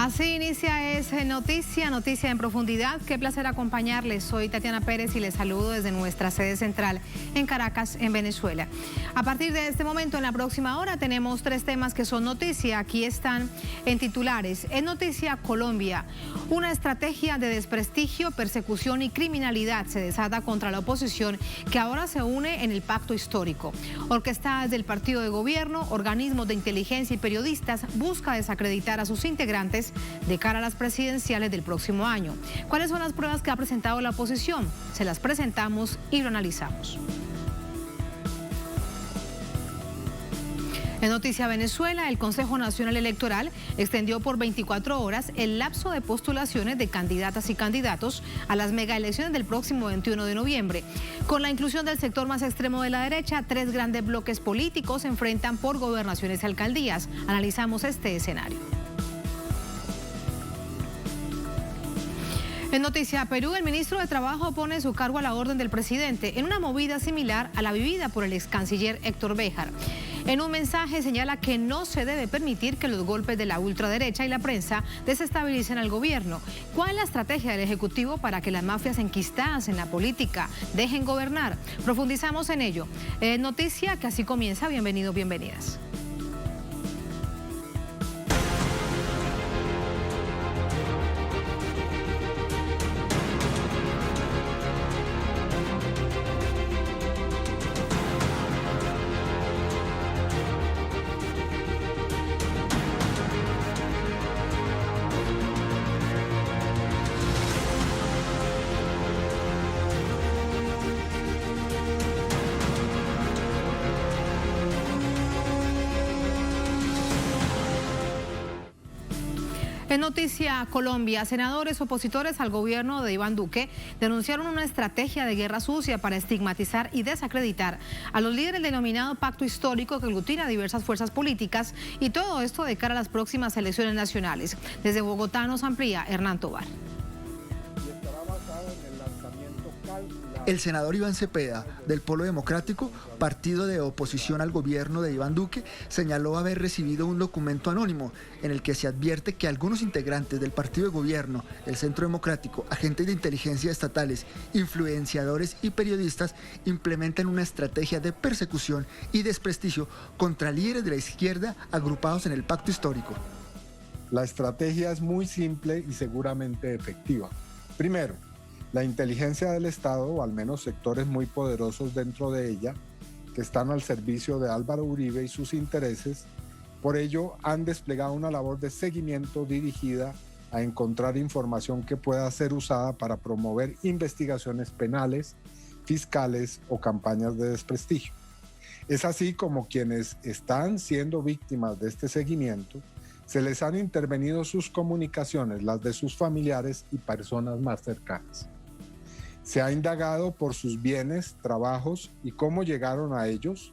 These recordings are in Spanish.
Así inicia Noticia en Profundidad. Qué placer acompañarles. Soy Tatiana Pérez y les saludo desde nuestra sede central en Caracas, en Venezuela. A partir de este momento, en la próxima hora, tenemos 3 temas que son noticia. Aquí están en titulares. En Noticia Colombia, una estrategia de desprestigio, persecución y criminalidad se desata contra la oposición que ahora se une en el pacto histórico. Orquestada desde el partido de gobierno, organismos de inteligencia y periodistas busca desacreditar a sus integrantes de cara a las presidenciales del próximo año. ¿Cuáles son las pruebas que ha presentado la oposición? Se las presentamos y lo analizamos. En Noticia Venezuela, el Consejo Nacional Electoral extendió por 24 horas el lapso de postulaciones de candidatas y candidatos a las megaelecciones del próximo 21 de noviembre. Con la inclusión del sector más extremo de la derecha, 3 grandes bloques políticos se enfrentan por gobernaciones y alcaldías. Analizamos este escenario. En Noticia Perú, el ministro de Trabajo pone su cargo a la orden del presidente en una movida similar a la vivida por el ex canciller Héctor Béjar. En un mensaje señala que no se debe permitir que los golpes de la ultraderecha y la prensa desestabilicen al gobierno. ¿Cuál es la estrategia del Ejecutivo para que las mafias enquistadas en la política dejen gobernar? Profundizamos en ello. Noticia que así comienza. Bienvenidos, bienvenidas. En Noticia Colombia, senadores opositores al gobierno de Iván Duque denunciaron una estrategia de guerra sucia para estigmatizar y desacreditar a los líderes del denominado pacto histórico que aglutina a diversas fuerzas políticas, y todo esto de cara a las próximas elecciones nacionales. Desde Bogotá nos amplía Hernán Tovar. El senador Iván Cepeda, del Polo Democrático, partido de oposición al gobierno de Iván Duque, señaló haber recibido un documento anónimo en el que se advierte que algunos integrantes del partido de gobierno, el Centro Democrático, agentes de inteligencia estatales, influenciadores y periodistas implementan una estrategia de persecución y desprestigio contra líderes de la izquierda agrupados en el pacto histórico. La estrategia es muy simple y seguramente efectiva. Primero, la inteligencia del Estado, o al menos sectores muy poderosos dentro de ella, que están al servicio de Álvaro Uribe y sus intereses, por ello han desplegado una labor de seguimiento dirigida a encontrar información que pueda ser usada para promover investigaciones penales, fiscales o campañas de desprestigio. Es así como quienes están siendo víctimas de este seguimiento, se les han intervenido sus comunicaciones, las de sus familiares y personas más cercanas. Se ha indagado por sus bienes, trabajos y cómo llegaron a ellos,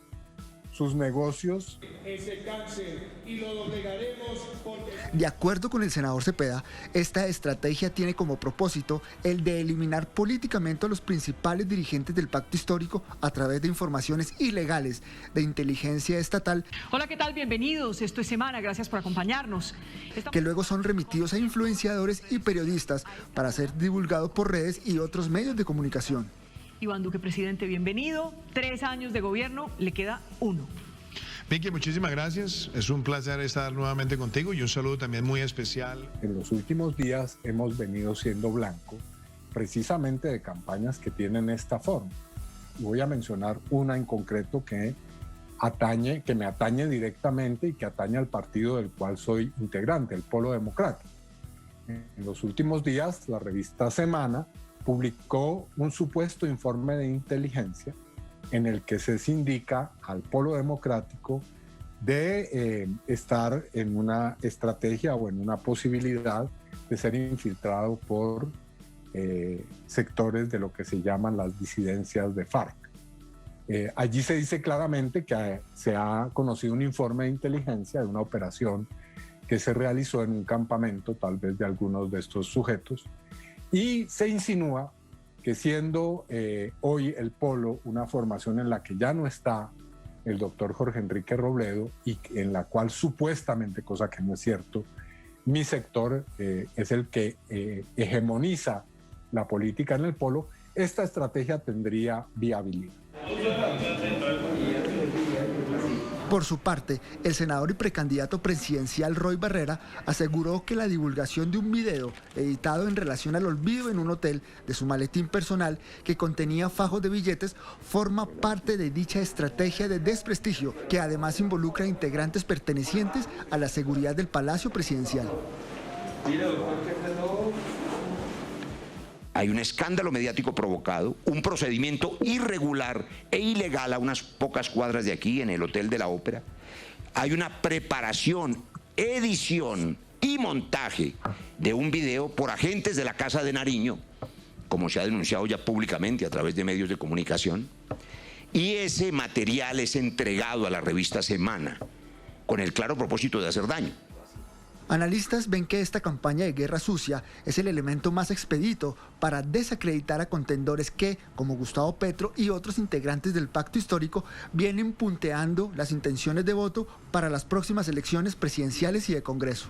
sus negocios. Ese cáncer y lo doblegaremos porque... De acuerdo con el senador Cepeda, esta estrategia tiene como propósito el de eliminar políticamente a los principales dirigentes del pacto histórico a través de informaciones ilegales de inteligencia estatal. Hola, ¿qué tal? Bienvenidos. Esto es Semana. Gracias por acompañarnos. Que luego son remitidos a influenciadores y periodistas para ser divulgados por redes y otros medios de comunicación. Iván Duque, presidente, bienvenido. 3 años de gobierno, le queda 1. Vicky, muchísimas gracias. Es un placer estar nuevamente contigo y un saludo también muy especial. En los últimos días hemos venido siendo blanco precisamente de campañas que tienen esta forma. Voy a mencionar una en concreto que me atañe directamente y que atañe al partido del cual soy integrante, el Polo Democrático. En los últimos días, la revista Semana publicó un supuesto informe de inteligencia en el que se indica al Polo Democrático de estar en una estrategia o en una posibilidad de ser infiltrado por sectores de lo que se llaman las disidencias de FARC. Allí se dice claramente que se ha conocido un informe de inteligencia de una operación que se realizó en un campamento, tal vez de algunos de estos sujetos, y se insinúa que siendo hoy el Polo una formación en la que ya no está el doctor Jorge Enrique Robledo y en la cual supuestamente, cosa que no es cierto, mi sector es el que hegemoniza la política en el polo, esta estrategia tendría viabilidad. Por su parte, el senador y precandidato presidencial Roy Barrera aseguró que la divulgación de un video editado en relación al olvido en un hotel de su maletín personal que contenía fajos de billetes forma parte de dicha estrategia de desprestigio que además involucra a integrantes pertenecientes a la seguridad del Palacio Presidencial. Hay un escándalo mediático provocado, un procedimiento irregular e ilegal a unas pocas cuadras de aquí, en el Hotel de la Ópera. Hay una preparación, edición y montaje de un video por agentes de la Casa de Nariño, como se ha denunciado ya públicamente a través de medios de comunicación. Y ese material es entregado a la revista Semana, con el claro propósito de hacer daño. Analistas ven que esta campaña de guerra sucia es el elemento más expedito para desacreditar a contendores que, como Gustavo Petro y otros integrantes del pacto histórico, vienen punteando las intenciones de voto para las próximas elecciones presidenciales y de Congreso.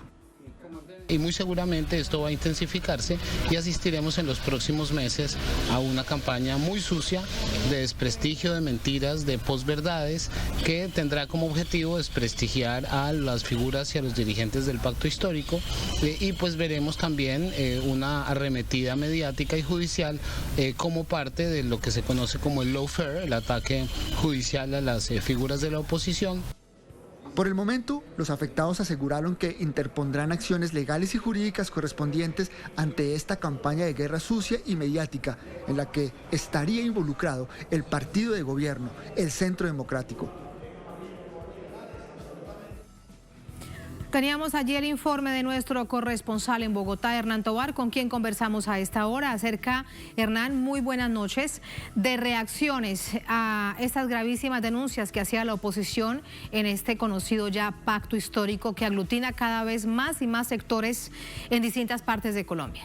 Y muy seguramente esto va a intensificarse y asistiremos en los próximos meses a una campaña muy sucia de desprestigio, de mentiras, de posverdades, que tendrá como objetivo desprestigiar a las figuras y a los dirigentes del pacto histórico, y pues veremos también una arremetida mediática y judicial como parte de lo que se conoce como el lawfare, el ataque judicial a las figuras de la oposición. Por el momento, los afectados aseguraron que interpondrán acciones legales y jurídicas correspondientes ante esta campaña de guerra sucia y mediática en la que estaría involucrado el partido de gobierno, el Centro Democrático. Teníamos allí el informe de nuestro corresponsal en Bogotá, Hernán Tovar, con quien conversamos a esta hora acerca, Hernán, muy buenas noches, de reacciones a estas gravísimas denuncias que hacía la oposición en este conocido ya pacto histórico que aglutina cada vez más y más sectores en distintas partes de Colombia.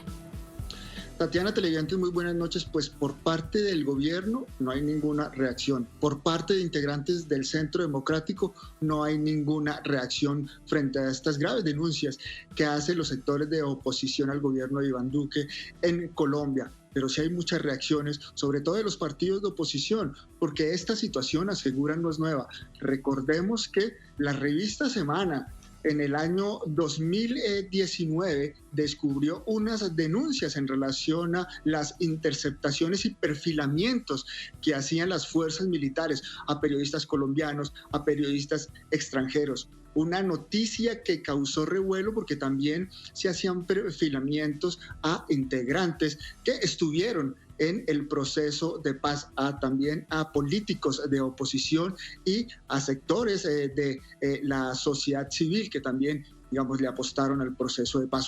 Tatiana, televidentes, muy buenas noches. Pues por parte del gobierno no hay ninguna reacción. Por parte de integrantes del Centro Democrático no hay ninguna reacción frente a estas graves denuncias que hacen los sectores de oposición al gobierno de Iván Duque en Colombia. Pero sí hay muchas reacciones, sobre todo de los partidos de oposición, porque esta situación, aseguran, no es nueva. Recordemos que la revista Semana en el año 2019 descubrió unas denuncias en relación a las interceptaciones y perfilamientos que hacían las fuerzas militares a periodistas colombianos, a periodistas extranjeros. Una noticia que causó revuelo porque también se hacían perfilamientos a integrantes que estuvieron en el proceso de paz, también a políticos de oposición y a sectores de la sociedad civil que también, digamos, le apostaron al proceso de paz.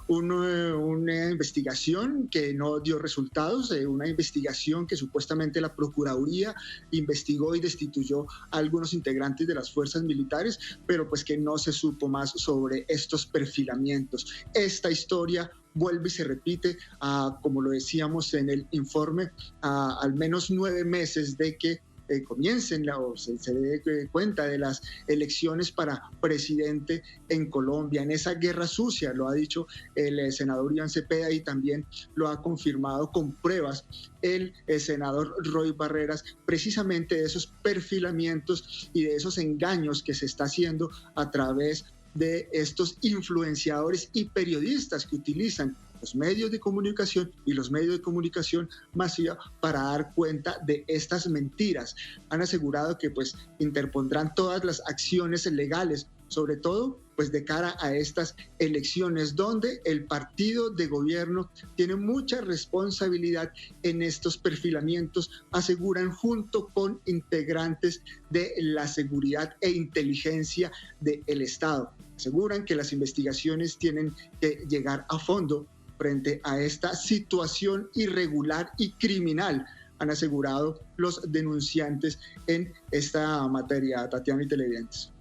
Una investigación que no dio resultados, una investigación que supuestamente la Procuraduría investigó y destituyó a algunos integrantes de las fuerzas militares, pero pues que no se supo más sobre estos perfilamientos. Esta historia vuelve y se repite, como lo decíamos en el informe, al menos 9 meses de que comiencen o se dé cuenta de las elecciones para presidente en Colombia, en esa guerra sucia, lo ha dicho el senador Iván Cepeda y también lo ha confirmado con pruebas el senador Roy Barreras, precisamente de esos perfilamientos y de esos engaños que se está haciendo a través de estos influenciadores y periodistas que utilizan los medios de comunicación y los medios de comunicación masiva para dar cuenta de estas mentiras. Han asegurado que pues interpondrán todas las acciones legales, sobre todo pues de cara a estas elecciones donde el partido de gobierno tiene mucha responsabilidad en estos perfilamientos, aseguran, junto con integrantes de la seguridad e inteligencia del Estado. Aseguran que las investigaciones tienen que llegar a fondo frente a esta situación irregular y criminal, han asegurado los denunciantes en esta materia. Tatiana y televidentes.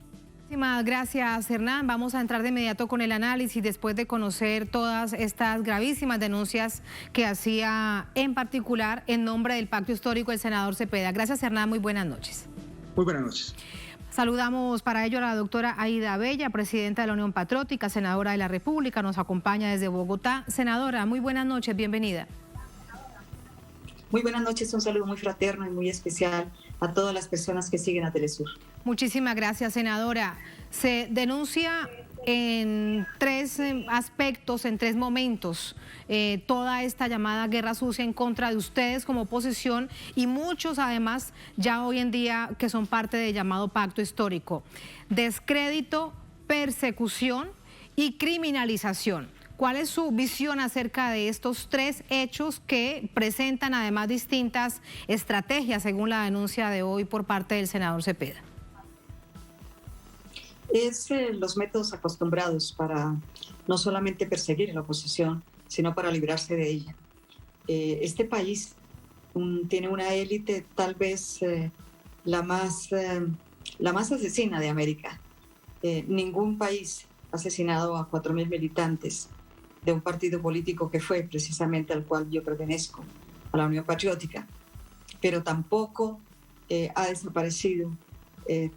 Muchísimas gracias, Hernán. Vamos a entrar de inmediato con el análisis después de conocer todas estas gravísimas denuncias que hacía en particular en nombre del pacto histórico el senador Cepeda. Gracias, Hernán. Muy buenas noches. Muy buenas noches. Saludamos para ello a la doctora Aida Bella, presidenta de la Unión Patriótica, senadora de la República, nos acompaña desde Bogotá. Senadora, muy buenas noches, bienvenida. Muy buenas noches, un saludo muy fraterno y muy especial a todas las personas que siguen a Telesur. Muchísimas gracias, senadora. Se denuncia en tres aspectos, en tres momentos, toda esta llamada guerra sucia en contra de ustedes como oposición y muchos además ya hoy en día que son parte del llamado pacto histórico. Descrédito, persecución y criminalización. ¿Cuál es su visión acerca de estos tres hechos que presentan además distintas estrategias según la denuncia de hoy por parte del senador Cepeda? Es los métodos acostumbrados para no solamente perseguir a la oposición, sino para librarse de ella. Este país tiene una élite tal vez la más asesina de América. Ningún país ha asesinado a 4.000 militantes de un partido político que fue precisamente al cual yo pertenezco, a la Unión Patriótica, pero tampoco ha desaparecido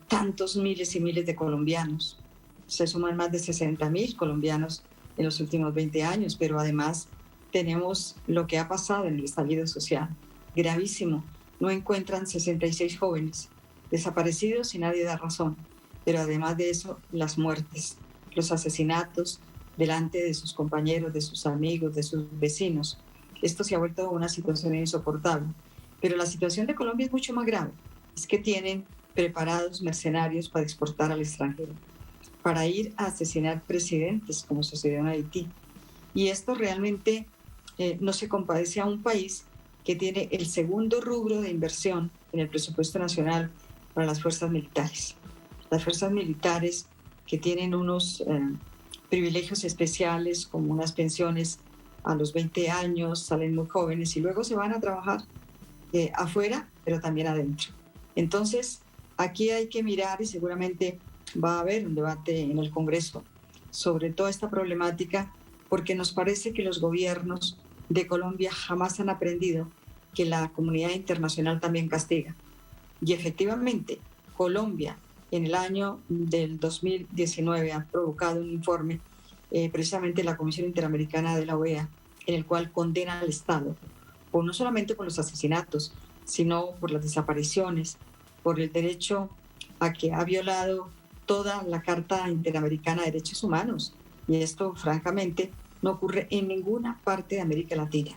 tantos miles y miles de colombianos. Se suman más de 60.000 colombianos en los últimos 20 años, pero además tenemos lo que ha pasado en el estallido social, gravísimo. No encuentran 66 jóvenes desaparecidos y nadie da razón, pero además de eso, las muertes, los asesinatos delante de sus compañeros, de sus amigos, de sus vecinos. Esto se ha vuelto una situación insoportable. Pero la situación de Colombia es mucho más grave. Es que tienen preparados mercenarios para exportar al extranjero, para ir a asesinar presidentes, como sucedió en Haití. Y esto realmente no se compadece a un país que tiene el segundo rubro de inversión en el presupuesto nacional para las fuerzas militares. Las fuerzas militares que tienen unos privilegios especiales, como unas pensiones a los 20 años, salen muy jóvenes y luego se van a trabajar afuera, pero también adentro. Entonces, aquí hay que mirar y seguramente va a haber un debate en el Congreso sobre toda esta problemática, porque nos parece que los gobiernos de Colombia jamás han aprendido que la comunidad internacional también castiga. Y efectivamente, Colombia en el año del 2019 ha provocado un informe, precisamente la Comisión Interamericana de la OEA, en el cual condena al Estado, no solamente por los asesinatos, sino por las desapariciones, por el derecho a que ha violado toda la Carta Interamericana de Derechos Humanos. Y esto, francamente, no ocurre en ninguna parte de América Latina.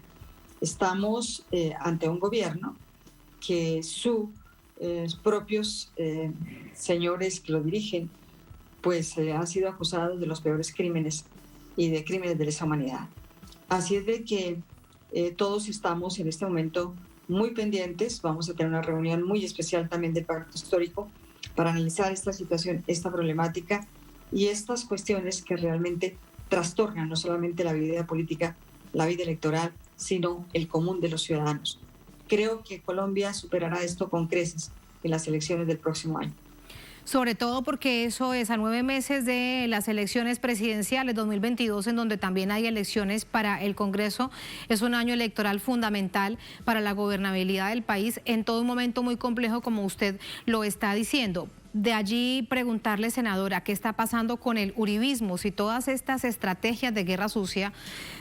Estamos ante un gobierno que sus propios señores que lo dirigen, pues han sido acusados de los peores crímenes y de crímenes de lesa humanidad. Así es de que todos estamos en este momento muy pendientes. Vamos a tener una reunión muy especial también del Pacto Histórico para analizar esta situación, esta problemática y estas cuestiones que realmente trastornan no solamente la vida política, la vida electoral, sino el común de los ciudadanos. Creo que Colombia superará esto con creces en las elecciones del próximo año. Sobre todo porque eso es a 9 meses de las elecciones presidenciales 2022, en donde también hay elecciones para el Congreso. Es un año electoral fundamental para la gobernabilidad del país en todo un momento muy complejo, como usted lo está diciendo. De allí preguntarle, senadora, ¿qué está pasando con el uribismo? Si todas estas estrategias de guerra sucia,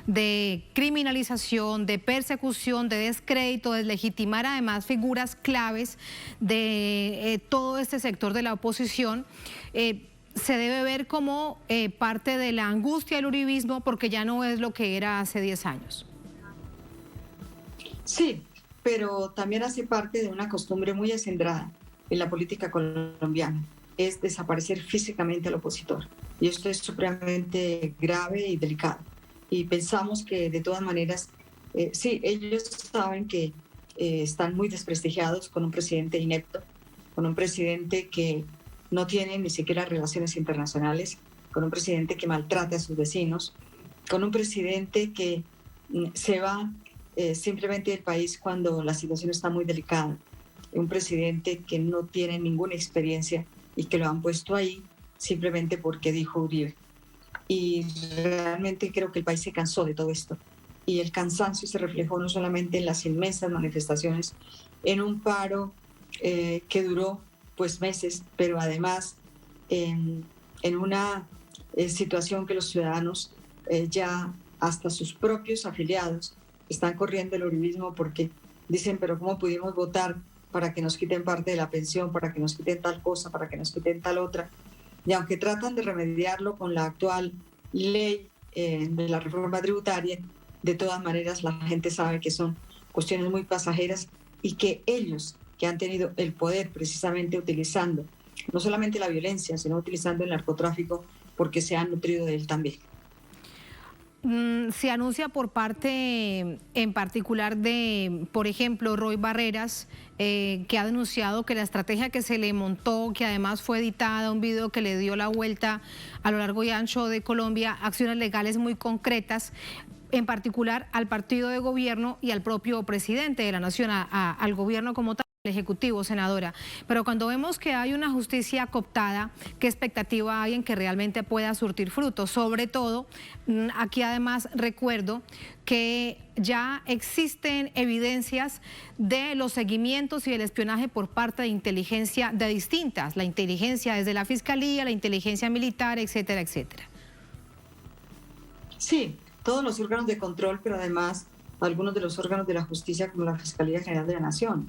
de criminalización, de persecución, de descrédito, de deslegitimar además figuras claves de todo este sector de la oposición, se debe ver como parte de la angustia del uribismo, porque ya no es lo que era hace 10 años. Sí, pero también hace parte de una costumbre muy acendrada en la política colombiana, es desaparecer físicamente al opositor. Y esto es supremamente grave y delicado. Y pensamos que de todas maneras, sí, ellos saben que están muy desprestigiados con un presidente inepto, con un presidente que no tiene ni siquiera relaciones internacionales, con un presidente que maltrata a sus vecinos, con un presidente que se va simplemente del país cuando la situación está muy delicada. Un presidente que no tiene ninguna experiencia y que lo han puesto ahí simplemente porque dijo Uribe. Y realmente creo que el país se cansó de todo esto. Y el cansancio se reflejó no solamente en las inmensas manifestaciones, en un paro que duró pues meses, pero además en una situación que los ciudadanos ya hasta sus propios afiliados están corriendo el uribismo porque dicen, pero ¿cómo pudimos votar para que nos quiten parte de la pensión, para que nos quiten tal cosa, para que nos quiten tal otra? Y aunque tratan de remediarlo con la actual ley de la reforma tributaria, de todas maneras la gente sabe que son cuestiones muy pasajeras y que ellos, que han tenido el poder precisamente utilizando no solamente la violencia, sino utilizando el narcotráfico, porque se han nutrido de él también. Se anuncia por parte en particular de, por ejemplo, Roy Barreras, que ha denunciado que la estrategia que se le montó, que además fue editada, un video que le dio la vuelta a lo largo y ancho de Colombia, acciones legales muy concretas, en particular al partido de gobierno y al propio presidente de la nación, al gobierno como tal, el Ejecutivo, senadora. Pero cuando vemos que hay una justicia cooptada, ¿qué expectativa hay en que realmente pueda surtir frutos? Sobre todo, aquí además recuerdo que ya existen evidencias de los seguimientos y el espionaje por parte de inteligencia de distintas, la inteligencia desde la Fiscalía, la inteligencia militar, etcétera, etcétera. Sí, todos los órganos de control, pero además algunos de los órganos de la justicia como la Fiscalía General de la Nación,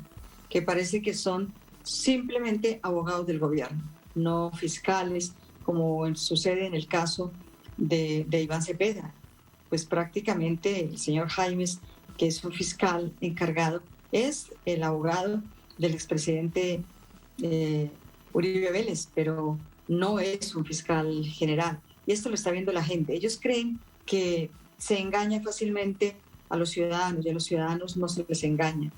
que parece que son simplemente abogados del gobierno, no fiscales, como sucede en el caso de Iván Cepeda. Pues prácticamente el señor Jaimes, que es un fiscal encargado, es el abogado del expresidente Uribe Vélez, pero no es un fiscal general. Y esto lo está viendo la gente. Ellos creen que se engaña fácilmente a los ciudadanos y a los ciudadanos no se les engaña.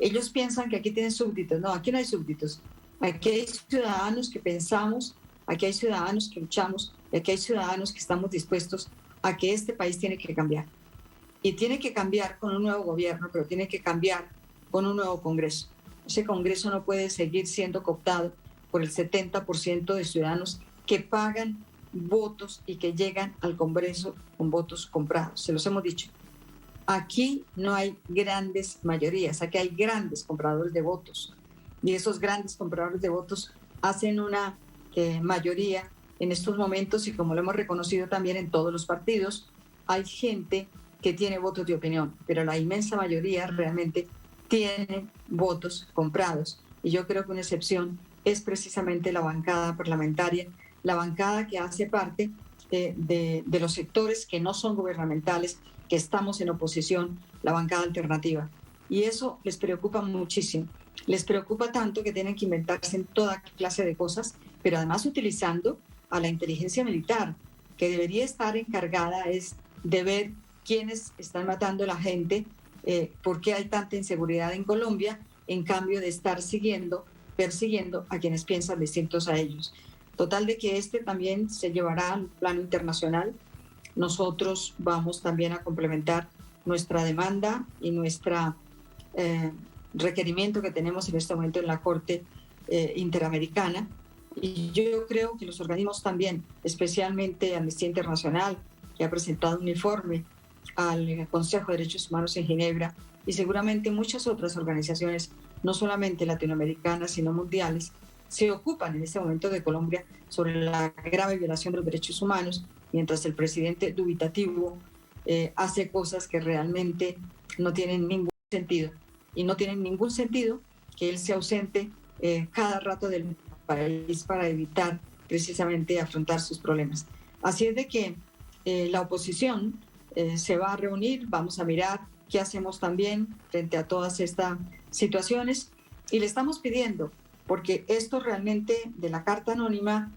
Ellos piensan que aquí tienen súbditos. No, aquí no hay súbditos. Aquí hay ciudadanos que pensamos, aquí hay ciudadanos que luchamos, y aquí hay ciudadanos que estamos dispuestos a que este país tiene que cambiar. Y tiene que cambiar con un nuevo gobierno, pero tiene que cambiar con un nuevo Congreso. Ese Congreso no puede seguir siendo cooptado por el 70% de ciudadanos que pagan votos y que llegan al Congreso con votos comprados. Se los hemos dicho. Aquí no hay grandes mayorías, aquí hay grandes compradores de votos. Y esos grandes compradores de votos hacen una mayoría en estos momentos, y como lo hemos reconocido también en todos los partidos, hay gente que tiene votos de opinión, pero la inmensa mayoría realmente tiene votos comprados. Y yo creo que una excepción es precisamente la bancada parlamentaria, la bancada que hace parte de los sectores que no son gubernamentales, que estamos en oposición, la bancada alternativa. Y eso les preocupa muchísimo. Les preocupa tanto que tienen que inventarse en toda clase de cosas, pero además utilizando a la inteligencia militar, que debería estar encargada es de ver quiénes están matando a la gente, por qué hay tanta inseguridad en Colombia, en cambio de estar persiguiendo a quienes piensan distintos a ellos. Total de que también se llevará al plano internacional. Nosotros vamos también a complementar nuestra demanda y nuestro requerimiento que tenemos en este momento en la Corte Interamericana. Y yo creo que los organismos también, especialmente Amnistía Internacional, que ha presentado un informe al Consejo de Derechos Humanos en Ginebra, y seguramente muchas otras organizaciones, no solamente latinoamericanas, sino mundiales, se ocupan en este momento de Colombia sobre la grave violación de los derechos humanos, mientras el presidente dubitativo hace cosas que realmente no tienen ningún sentido. Y no tienen ningún sentido que él se ausente cada rato del país para evitar precisamente afrontar sus problemas. Así es de que la oposición se va a reunir, vamos a mirar qué hacemos también frente a todas estas situaciones, y le estamos pidiendo, porque esto realmente de la carta anónima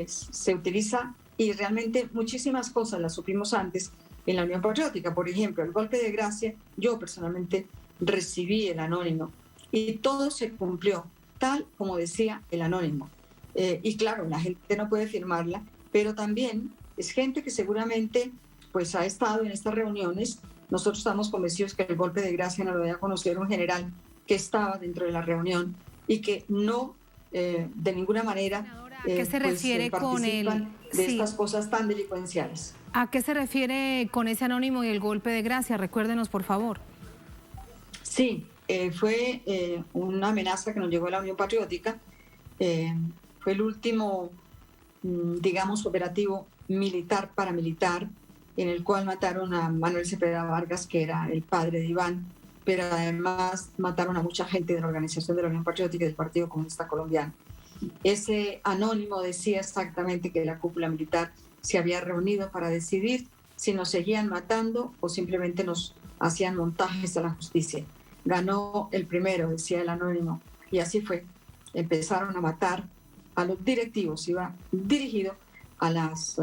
se utiliza, y realmente muchísimas cosas las supimos antes en la Unión Patriótica. Por ejemplo, el golpe de gracia, yo personalmente recibí el anónimo y todo se cumplió tal como decía el anónimo. Y claro, la gente no puede firmarla, pero también es gente que seguramente pues ha estado en estas reuniones. Nosotros estamos convencidos que el golpe de gracia no lo debe conocer un general que estaba dentro de la reunión y que no de ninguna manera ¿a qué se refiere con estas cosas tan delincuenciales? ¿A qué se refiere con ese anónimo y el golpe de gracia? Recuérdenos, por favor. Sí, fue una amenaza que nos llegó de la Unión Patriótica Fue el último, digamos, operativo militar paramilitar en el cual mataron a Manuel Cepeda Vargas, que era el padre de Iván, pero además mataron a mucha gente de la Organización de la Unión Patriótica y del Partido Comunista Colombiano. Ese anónimo decía exactamente que la cúpula militar se había reunido para decidir si nos seguían matando o simplemente nos hacían montajes a la justicia. Ganó el primero, decía el anónimo, y así fue. Empezaron a matar a los directivos, iba dirigido a las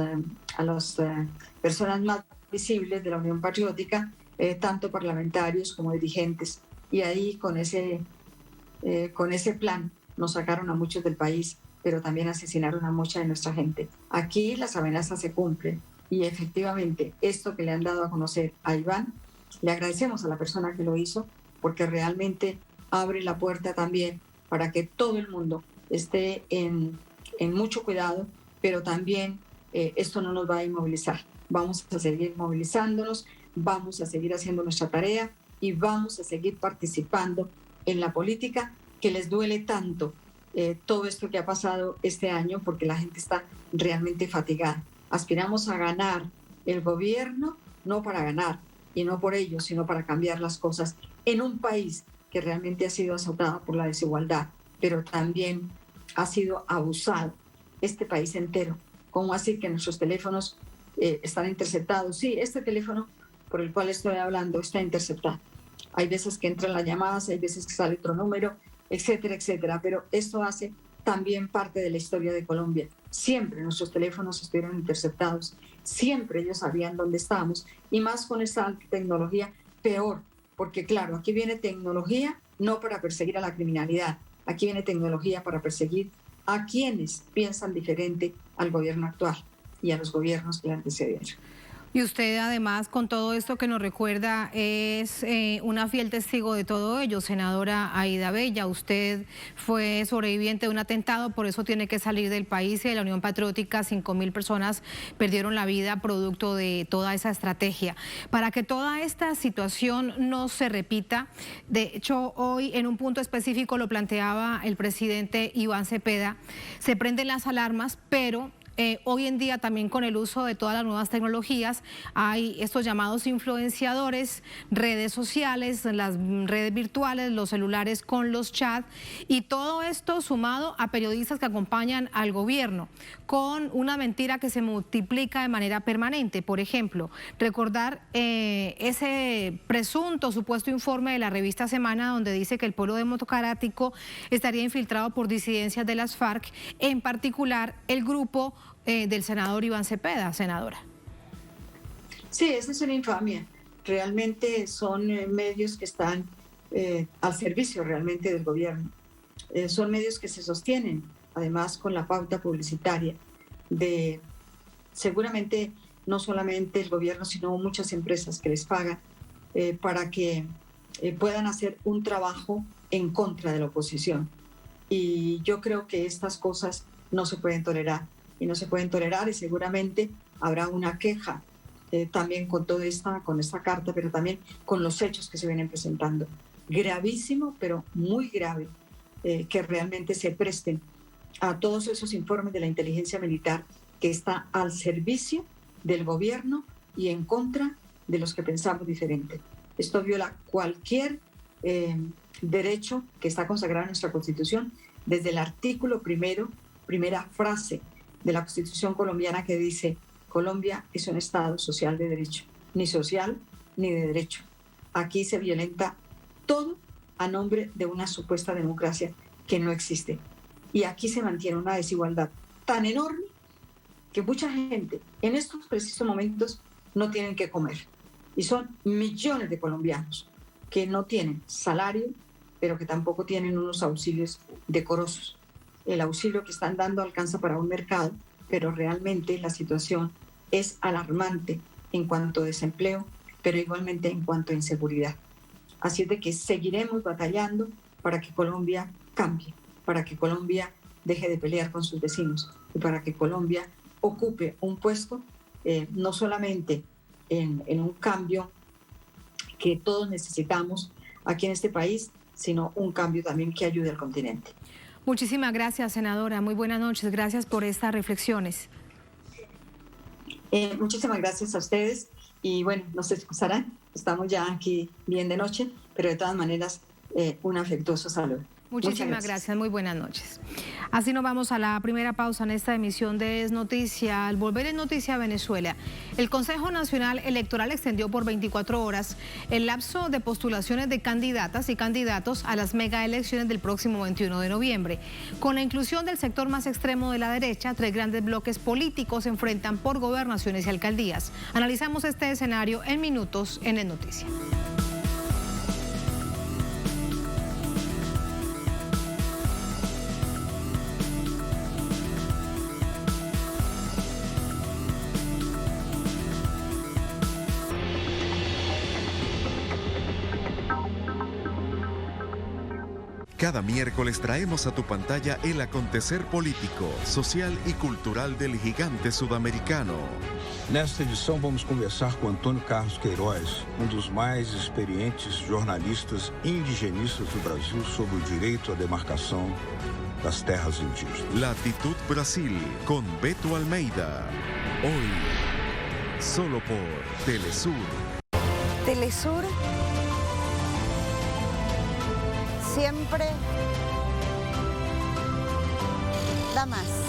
personas más visibles de la Unión Patriótica, tanto parlamentarios como dirigentes. Y ahí con ese plan nos sacaron a muchos del país, pero también asesinaron a mucha de nuestra gente. Aquí las amenazas se cumplen y efectivamente esto que le han dado a conocer a Iván, le agradecemos a la persona que lo hizo porque realmente abre la puerta también para que todo el mundo esté en mucho cuidado, pero también esto no nos va a inmovilizar. Vamos a seguir movilizándonos, vamos a seguir haciendo nuestra tarea y vamos a seguir participando en la política que les duele tanto todo esto que ha pasado este año porque la gente está realmente fatigada. Aspiramos a ganar el gobierno, no para ganar y no por ello, sino para cambiar las cosas en un país que realmente ha sido azotado por la desigualdad, pero también ha sido abusado este país entero. ¿Cómo así que nuestros teléfonos están interceptados? Sí, este teléfono por el cual estoy hablando está interceptado. Hay veces que entran las llamadas, hay veces que sale otro número, etcétera, etcétera. Pero esto hace también parte de la historia de Colombia. Siempre nuestros teléfonos estuvieron interceptados, siempre ellos sabían dónde estábamos y más con esta alta tecnología, peor, porque claro, aquí viene tecnología no para perseguir a la criminalidad, aquí viene tecnología para perseguir a quienes piensan diferente al gobierno actual y a los gobiernos que le antecedieron. Y usted además con todo esto que nos recuerda es una fiel testigo de todo ello, senadora Aida Bella. Usted fue sobreviviente de un atentado, por eso tiene que salir del país y de la Unión Patriótica. 5.000 personas perdieron la vida producto de toda esa estrategia. Para que toda esta situación no se repita, de hecho hoy en un punto específico lo planteaba el presidente Iván Cepeda, se prenden las alarmas, pero hoy en día también con el uso de todas las nuevas tecnologías hay estos llamados influenciadores, redes sociales, las redes virtuales, los celulares con los chats y todo esto sumado a periodistas que acompañan al gobierno con una mentira que se multiplica de manera permanente. Por ejemplo, recordar ese presunto supuesto informe de la revista Semana donde dice que el pueblo democrático estaría infiltrado por disidencias de las FARC, en particular el grupo del senador Iván Cepeda, senadora. Sí, esa es una infamia. Realmente son medios que están al servicio realmente del gobierno. Son medios que se sostienen, además con la pauta publicitaria de seguramente no solamente el gobierno, sino muchas empresas que les pagan para que puedan hacer un trabajo en contra de la oposición. Y yo creo que estas cosas no se pueden tolerar. Y no se pueden tolerar y seguramente habrá una queja también con esta carta, pero también con los hechos que se vienen presentando. Gravísimo, pero muy grave, que realmente se presten a todos esos informes de la inteligencia militar que está al servicio del gobierno y en contra de los que pensamos diferente. Esto viola cualquier derecho que está consagrado en nuestra Constitución, desde el artículo primera frase de la Constitución colombiana que dice: Colombia es un Estado social de derecho, ni social ni de derecho. Aquí se violenta todo a nombre de una supuesta democracia que no existe. Y aquí se mantiene una desigualdad tan enorme que mucha gente en estos precisos momentos no tienen que comer. Y son millones de colombianos que no tienen salario, pero que tampoco tienen unos auxilios decorosos. El auxilio que están dando alcanza para un mercado, pero realmente la situación es alarmante en cuanto a desempleo, pero igualmente en cuanto a inseguridad. Así es de que seguiremos batallando para que Colombia cambie, para que Colombia deje de pelear con sus vecinos y para que Colombia ocupe un puesto no solamente en un cambio que todos necesitamos aquí en este país, sino un cambio también que ayude al continente. Muchísimas gracias, senadora. Muy buenas noches. Gracias por estas reflexiones. Muchísimas gracias a ustedes y bueno, nos excusarán, estamos ya aquí bien de noche, pero de todas maneras un afectuoso saludo. Muchísimas gracias, muy buenas noches. Así nos vamos a la primera pausa en esta emisión de Es Noticia. Al volver en Noticia Venezuela, el Consejo Nacional Electoral extendió por 24 horas el lapso de postulaciones de candidatas y candidatos a las megaelecciones del próximo 21 de noviembre. Con la inclusión del sector más extremo de la derecha, 3 grandes bloques políticos se enfrentan por gobernaciones y alcaldías. Analizamos este escenario en minutos en Es Noticia. Cada miércoles traemos a tu pantalla el acontecer político, social e cultural del gigante sudamericano. Nesta edição vamos conversar com Antônio Carlos Queiroz, dos mais experientes jornalistas indigenistas do Brasil sobre o direito à demarcação das terras indígenas. Latitud Brasil con Beto Almeida. Hoy, solo por Telesur. Telesur siempre da más.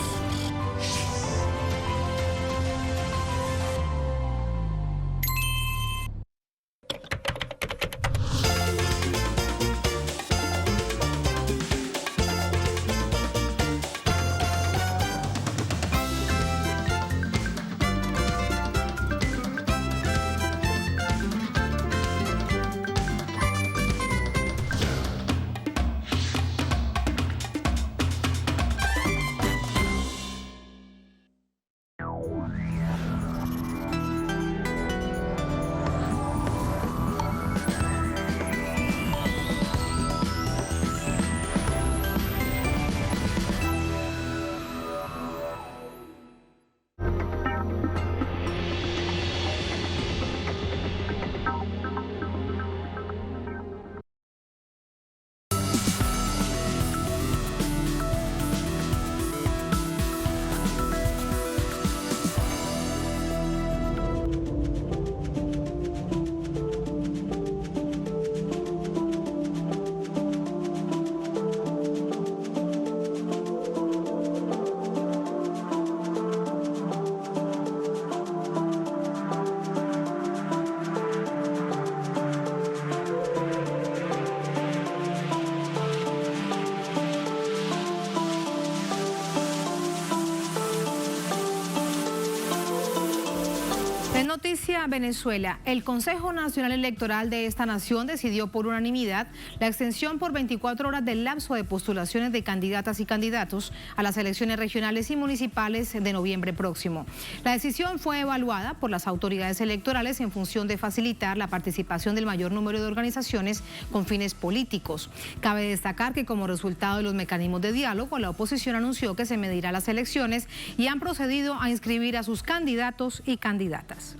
En Noticia Venezuela, el Consejo Nacional Electoral de esta nación decidió por unanimidad la extensión por 24 horas del lapso de postulaciones de candidatas y candidatos a las elecciones regionales y municipales de noviembre próximo. La decisión fue evaluada por las autoridades electorales en función de facilitar la participación del mayor número de organizaciones con fines políticos. Cabe destacar que como resultado de los mecanismos de diálogo, la oposición anunció que se medirá las elecciones y han procedido a inscribir a sus candidatos y candidatas.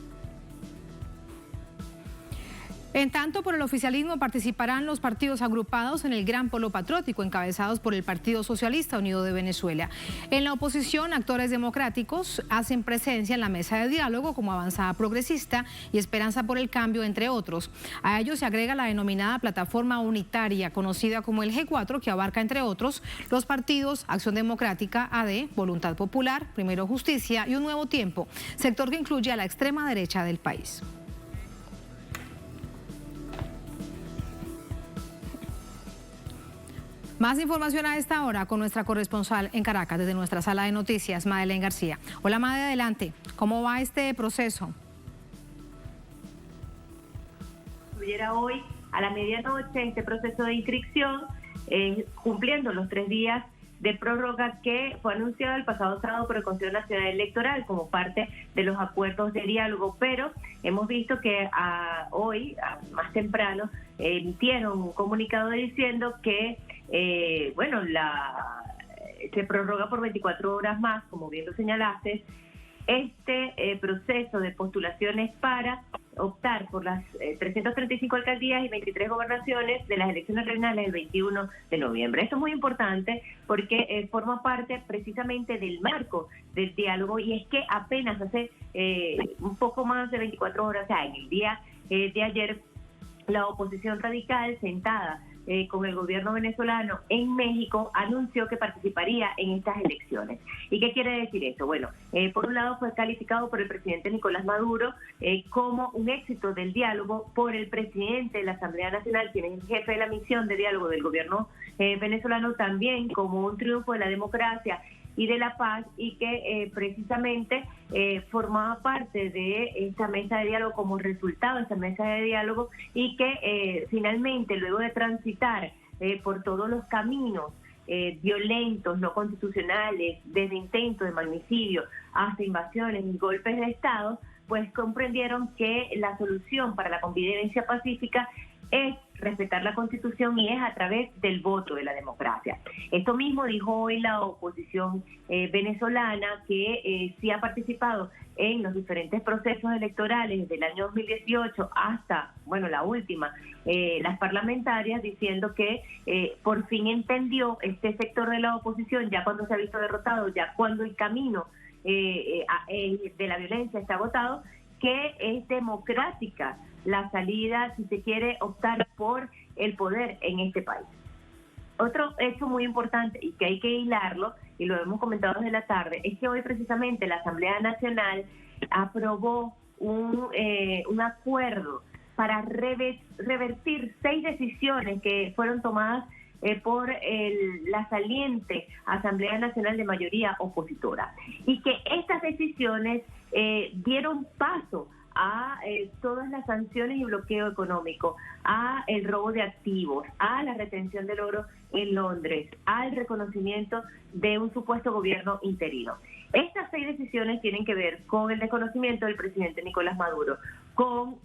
En tanto, por el oficialismo participarán los partidos agrupados en el Gran Polo Patriótico, encabezados por el Partido Socialista Unido de Venezuela. En la oposición, actores democráticos hacen presencia en la mesa de diálogo como Avanzada Progresista y Esperanza por el Cambio, entre otros. A ello se agrega la denominada Plataforma Unitaria, conocida como el G4, que abarca, entre otros, los partidos Acción Democrática, AD, Voluntad Popular, Primero Justicia y Un Nuevo Tiempo, sector que incluye a la extrema derecha del país. Más información a esta hora con nuestra corresponsal en Caracas, desde nuestra sala de noticias, Madeleine García. Hola, Made, adelante. ¿Cómo va este proceso? Concluyera hoy a la medianoche este proceso de inscripción, cumpliendo los 3 días de prórroga que fue anunciado el pasado sábado por el Consejo Nacional Electoral como parte de los acuerdos de diálogo, pero hemos visto que hoy, más temprano, emitieron un comunicado diciendo que se prorroga por 24 horas más, como bien lo señalaste, este proceso de postulaciones para optar por las 335 alcaldías y 23 gobernaciones de las elecciones regionales el 21 de noviembre. Esto es muy importante porque forma parte precisamente del marco del diálogo, y es que apenas hace un poco más de 24 horas, o sea, en el día de ayer, la oposición radical sentada con el gobierno venezolano en México anunció que participaría en estas elecciones. ¿Y qué quiere decir eso? Bueno, por un lado fue calificado por el presidente Nicolás Maduro como un éxito del diálogo, por el presidente de la Asamblea Nacional, quien es el jefe de la misión de diálogo del gobierno venezolano, también como un triunfo de la democracia y de la paz, y que precisamente formaba parte de esta mesa de diálogo como resultado de esta mesa de diálogo, y que finalmente, luego de transitar por todos los caminos violentos, no constitucionales, desde intentos de magnicidio hasta invasiones y golpes de Estado, pues comprendieron que la solución para la convivencia pacífica es respetar la Constitución, y es a través del voto de la democracia. Esto mismo dijo hoy la oposición venezolana, que sí ha participado en los diferentes procesos electorales desde el año 2018 hasta, bueno, la última, las parlamentarias, diciendo que por fin entendió este sector de la oposición, ya cuando se ha visto derrotado, ya cuando el camino de la violencia está agotado, que es democrática la salida, si se quiere optar por el poder en este país. Otro hecho muy importante y que hay que hilarlo, y lo hemos comentado desde la tarde, es que hoy precisamente la Asamblea Nacional aprobó un acuerdo para revertir 6 decisiones que fueron tomadas por la saliente Asamblea Nacional de mayoría opositora, y que estas decisiones dieron paso a todas las sanciones y bloqueo económico, a el robo de activos, a la retención del oro en Londres, al reconocimiento de un supuesto gobierno interino. Estas 6 decisiones tienen que ver con el desconocimiento del presidente Nicolás Maduro, con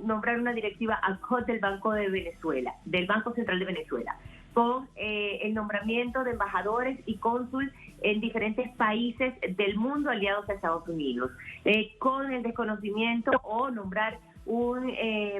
nombrar una directiva ad hoc del Banco de Venezuela, del Banco Central de Venezuela, con el nombramiento de embajadores y cónsul en diferentes países del mundo aliados a Estados Unidos, con el desconocimiento o nombrar un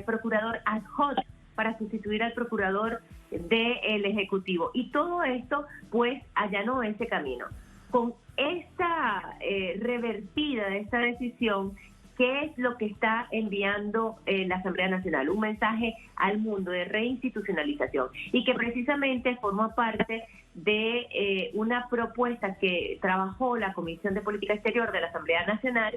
procurador ad hoc para sustituir al procurador del Ejecutivo. Y todo esto, pues, allanó ese camino. Con esta revertida de esta decisión, ¿qué es lo que está enviando la Asamblea Nacional? Un mensaje al mundo de reinstitucionalización, y que precisamente forma parte de una propuesta que trabajó la Comisión de Política Exterior de la Asamblea Nacional,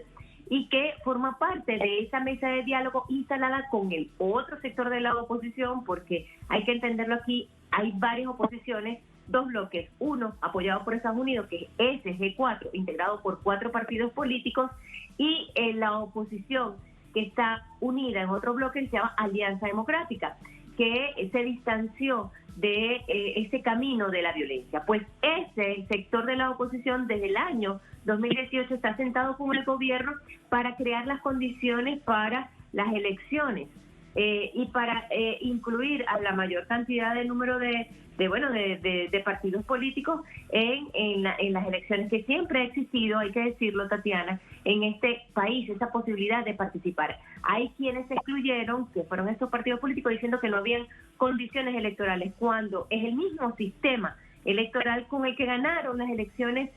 y que forma parte de esa mesa de diálogo instalada con el otro sector de la oposición, porque hay que entenderlo aquí, hay varias oposiciones, 2 bloques, uno apoyado por Estados Unidos, que es SG4, integrado por 4 partidos políticos, y la oposición que está unida en otro bloque que se llama Alianza Democrática, que se distanció de ese camino de la violencia. Pues ese sector de la oposición desde el año 2018 está sentado con el gobierno para crear las condiciones para las elecciones y para incluir a la mayor cantidad de número de partidos políticos en las elecciones, que siempre ha existido, hay que decirlo, Tatiana, en este país, esa posibilidad de participar. Hay quienes se excluyeron, que fueron estos partidos políticos, diciendo que no habían condiciones electorales, cuando es el mismo sistema electoral con el que ganaron las elecciones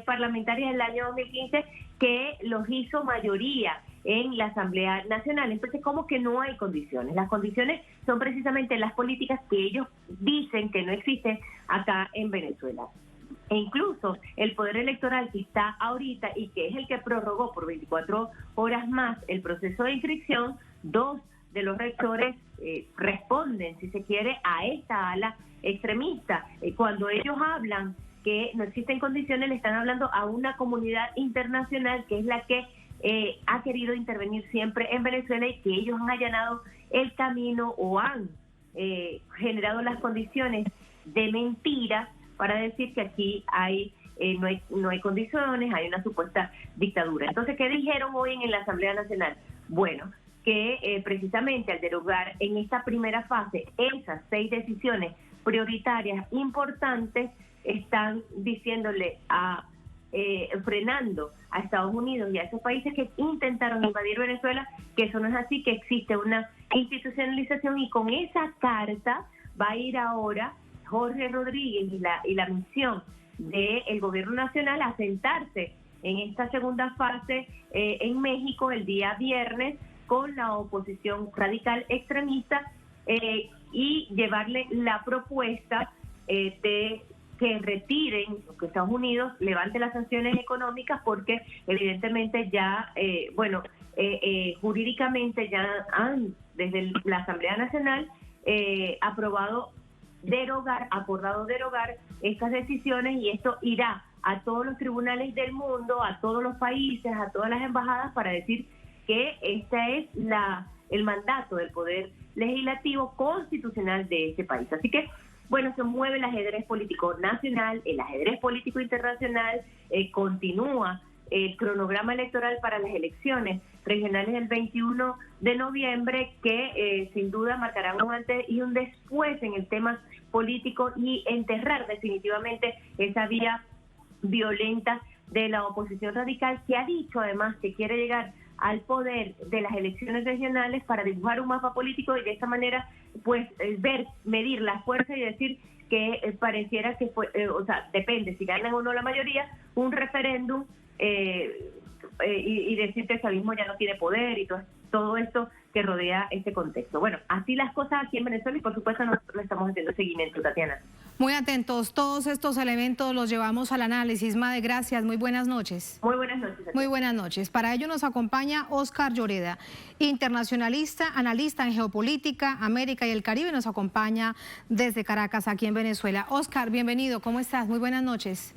parlamentarias del año 2015, que los hizo mayoría en la Asamblea Nacional. Entonces, ¿cómo que no hay condiciones? Las condiciones son precisamente las políticas que ellos dicen que no existen acá en Venezuela. E incluso el poder electoral que está ahorita, y que es el que prorrogó por 24 horas más el proceso de inscripción, 2 de los rectores responden, si se quiere, a esta ala extremista. Cuando ellos hablan que no existen condiciones, le están hablando a una comunidad internacional que es la que ha querido intervenir siempre en Venezuela, y que ellos han allanado el camino o han generado las condiciones de mentira para decir que aquí no hay condiciones, hay una supuesta dictadura. Entonces, ¿qué dijeron hoy en la Asamblea Nacional? Bueno, que precisamente al derogar en esta primera fase esas 6 decisiones prioritarias importantes, están diciéndole a frenando a Estados Unidos y a esos países que intentaron invadir Venezuela, que eso no es así, que existe una institucionalización, y con esa carta va a ir ahora Jorge Rodríguez y la misión del gobierno nacional a sentarse en esta segunda fase en México el día viernes con la oposición radical extremista y llevarle la propuesta de que retiren, que Estados Unidos levante las sanciones económicas, porque evidentemente ya, jurídicamente ya han, desde la Asamblea Nacional, acordado derogar estas decisiones, y esto irá a todos los tribunales del mundo, a todos los países, a todas las embajadas, para decir que este es el mandato del Poder Legislativo constitucional de este país. Así que, bueno, se mueve el ajedrez político nacional, el ajedrez político internacional, continúa el cronograma electoral para las elecciones regionales del 21 de noviembre, que sin duda marcarán un antes y un después en el tema político y enterrar definitivamente esa vía violenta de la oposición radical, que ha dicho además que quiere llegar al poder de las elecciones regionales para dibujar un mapa político y de esta manera pues medir la fuerza y decir que pareciera que depende si ganan o no la mayoría, un referéndum y decir que el chavismo ya no tiene poder y todo esto que rodea este contexto. Bueno, así las cosas aquí en Venezuela, y por supuesto nosotros le estamos haciendo seguimiento, Tatiana. Muy atentos, todos estos elementos los llevamos al análisis. Made, gracias, muy buenas noches. Muy buenas noches. Tatiana. Muy buenas noches. Para ello nos acompaña Óscar Lloreda, internacionalista, analista en geopolítica, América y el Caribe, nos acompaña desde Caracas, aquí en Venezuela. Óscar, bienvenido, ¿cómo estás? Muy buenas noches.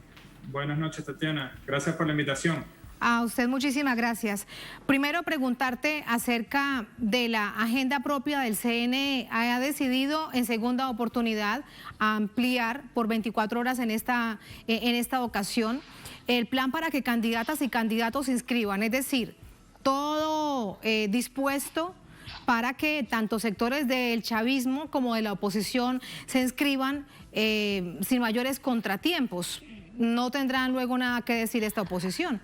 Buenas noches, Tatiana. Gracias por la invitación. A usted muchísimas gracias. Primero preguntarte acerca de la agenda propia del CNE. Ha decidido en segunda oportunidad ampliar por 24 horas en esta ocasión el plan para que candidatas y candidatos se inscriban, es decir, todo dispuesto para que tanto sectores del chavismo como de la oposición se inscriban sin mayores contratiempos. No tendrán luego nada que decir esta oposición.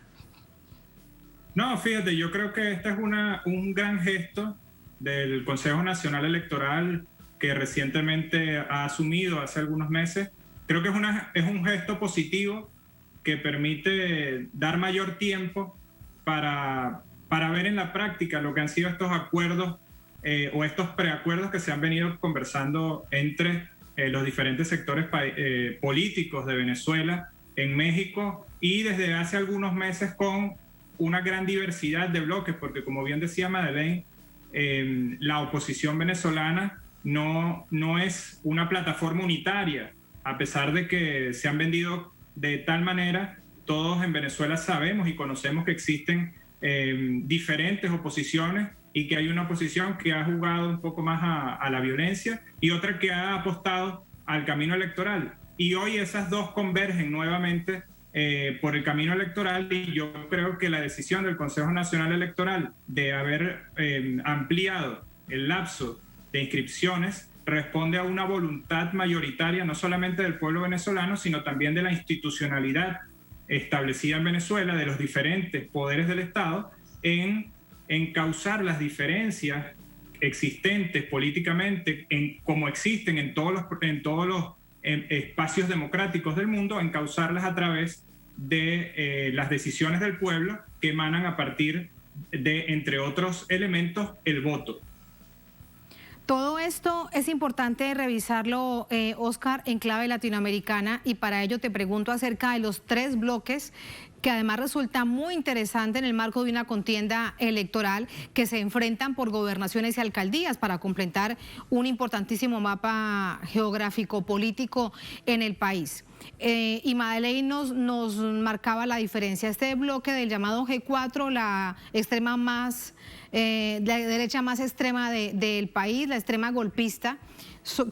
No, fíjate, yo creo que este es un gran gesto del Consejo Nacional Electoral, que recientemente ha asumido hace algunos meses. Creo que es un gesto positivo que permite dar mayor tiempo para ver en la práctica lo que han sido estos acuerdos o estos preacuerdos que se han venido conversando entre los diferentes sectores políticos de Venezuela, en México, y desde hace algunos meses con una gran diversidad de bloques, porque como bien decía Madeleine, la oposición venezolana no es una plataforma unitaria, a pesar de que se han vendido de tal manera. Todos en Venezuela sabemos y conocemos que existen diferentes oposiciones, y que hay una oposición que ha jugado un poco más a la violencia y otra que ha apostado al camino electoral. Y hoy esas dos convergen nuevamente por el camino electoral, y yo creo que la decisión del Consejo Nacional Electoral de haber ampliado el lapso de inscripciones responde a una voluntad mayoritaria, no solamente del pueblo venezolano, sino también de la institucionalidad establecida en Venezuela, de los diferentes poderes del Estado, en encauzar las diferencias existentes políticamente, como existen en todos los espacios democráticos del mundo, encauzarlas a través de las decisiones del pueblo, que emanan a partir de, entre otros elementos, el voto. Todo esto es importante revisarlo, Óscar, en clave latinoamericana, y para ello te pregunto acerca de los 3 bloques que además resulta muy interesante en el marco de una contienda electoral, que se enfrentan por gobernaciones y alcaldías para completar un importantísimo mapa geográfico político en el país. Y Madeleine nos marcaba la diferencia. Este bloque del llamado G4, la extrema más, la derecha más extrema del país, la extrema golpista,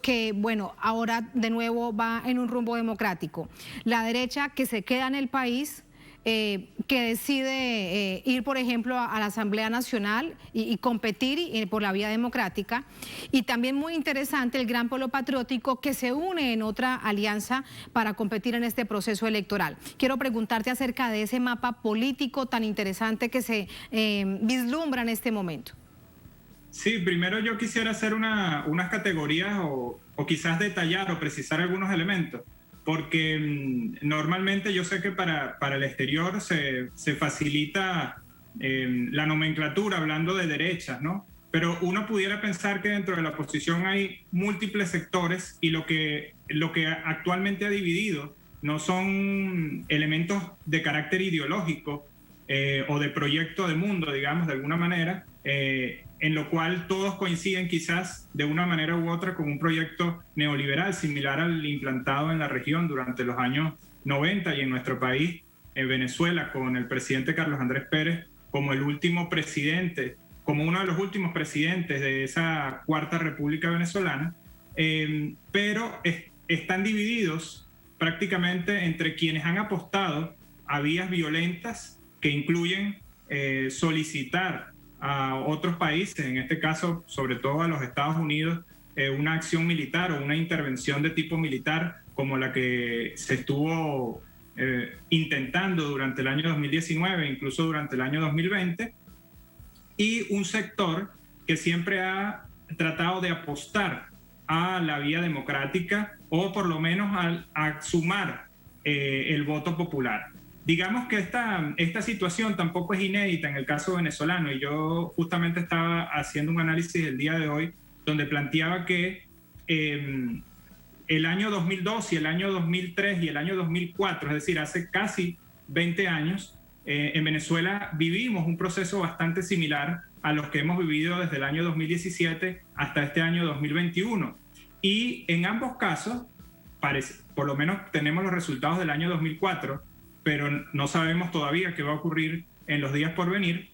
que bueno, ahora de nuevo va en un rumbo democrático. La derecha que se queda en el país, que decide ir, por ejemplo, a la Asamblea Nacional y competir por la vía democrática. Y también muy interesante el Gran Polo Patriótico, que se une en otra alianza para competir en este proceso electoral. Quiero preguntarte acerca de ese mapa político tan interesante que se vislumbra en este momento. Sí, primero yo quisiera hacer unas categorías o quizás detallar o precisar algunos elementos, porque normalmente yo sé que para el exterior se facilita la nomenclatura hablando de derechas, ¿no? Pero uno pudiera pensar que dentro de la oposición hay múltiples sectores y lo que actualmente ha dividido no son elementos de carácter ideológico o de proyecto de mundo, digamos, de alguna manera, en lo cual todos coinciden quizás de una manera u otra con un proyecto neoliberal similar al implantado en la región durante los años 90 y en nuestro país, en Venezuela, con el presidente Carlos Andrés Pérez como el último presidente, como uno de los últimos presidentes de esa Cuarta República Venezolana, pero están divididos prácticamente entre quienes han apostado a vías violentas que incluyen solicitar a otros países, en este caso sobre todo a los Estados Unidos, una acción militar o una intervención de tipo militar como la que se estuvo intentando durante el año 2019, incluso durante el año 2020, y un sector que siempre ha tratado de apostar a la vía democrática o por lo menos a sumar el voto popular. Digamos que esta situación tampoco es inédita en el caso venezolano, y yo justamente estaba haciendo un análisis el día de hoy donde planteaba que el año 2002 y el año 2003 y el año 2004, es decir, hace casi 20 años, en Venezuela vivimos un proceso bastante similar a los que hemos vivido desde el año 2017 hasta este año 2021. Y en ambos casos, por lo menos tenemos los resultados del año 2004, pero no sabemos todavía qué va a ocurrir en los días por venir.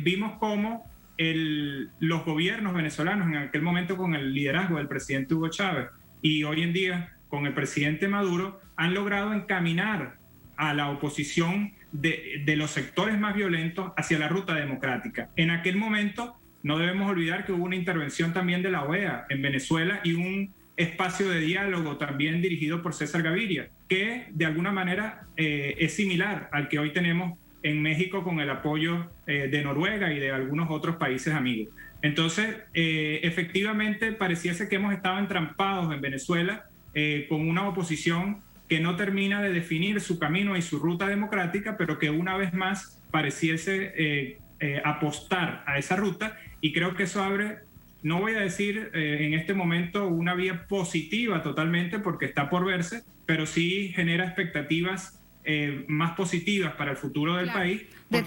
Vimos cómo los gobiernos venezolanos, en aquel momento con el liderazgo del presidente Hugo Chávez y hoy en día con el presidente Maduro, han logrado encaminar a la oposición de los sectores más violentos hacia la ruta democrática. En aquel momento no debemos olvidar que hubo una intervención también de la OEA en Venezuela y un espacio de diálogo también dirigido por César Gaviria, que de alguna manera es similar al que hoy tenemos en México con el apoyo de Noruega y de algunos otros países amigos. Entonces, efectivamente, pareciese que hemos estado entrampados en Venezuela con una oposición que no termina de definir su camino y su ruta democrática, pero que una vez más pareciese apostar a esa ruta, y creo que eso abre, no voy a decir en este momento una vía positiva totalmente porque está por verse, pero sí genera expectativas más positivas para el futuro del país. De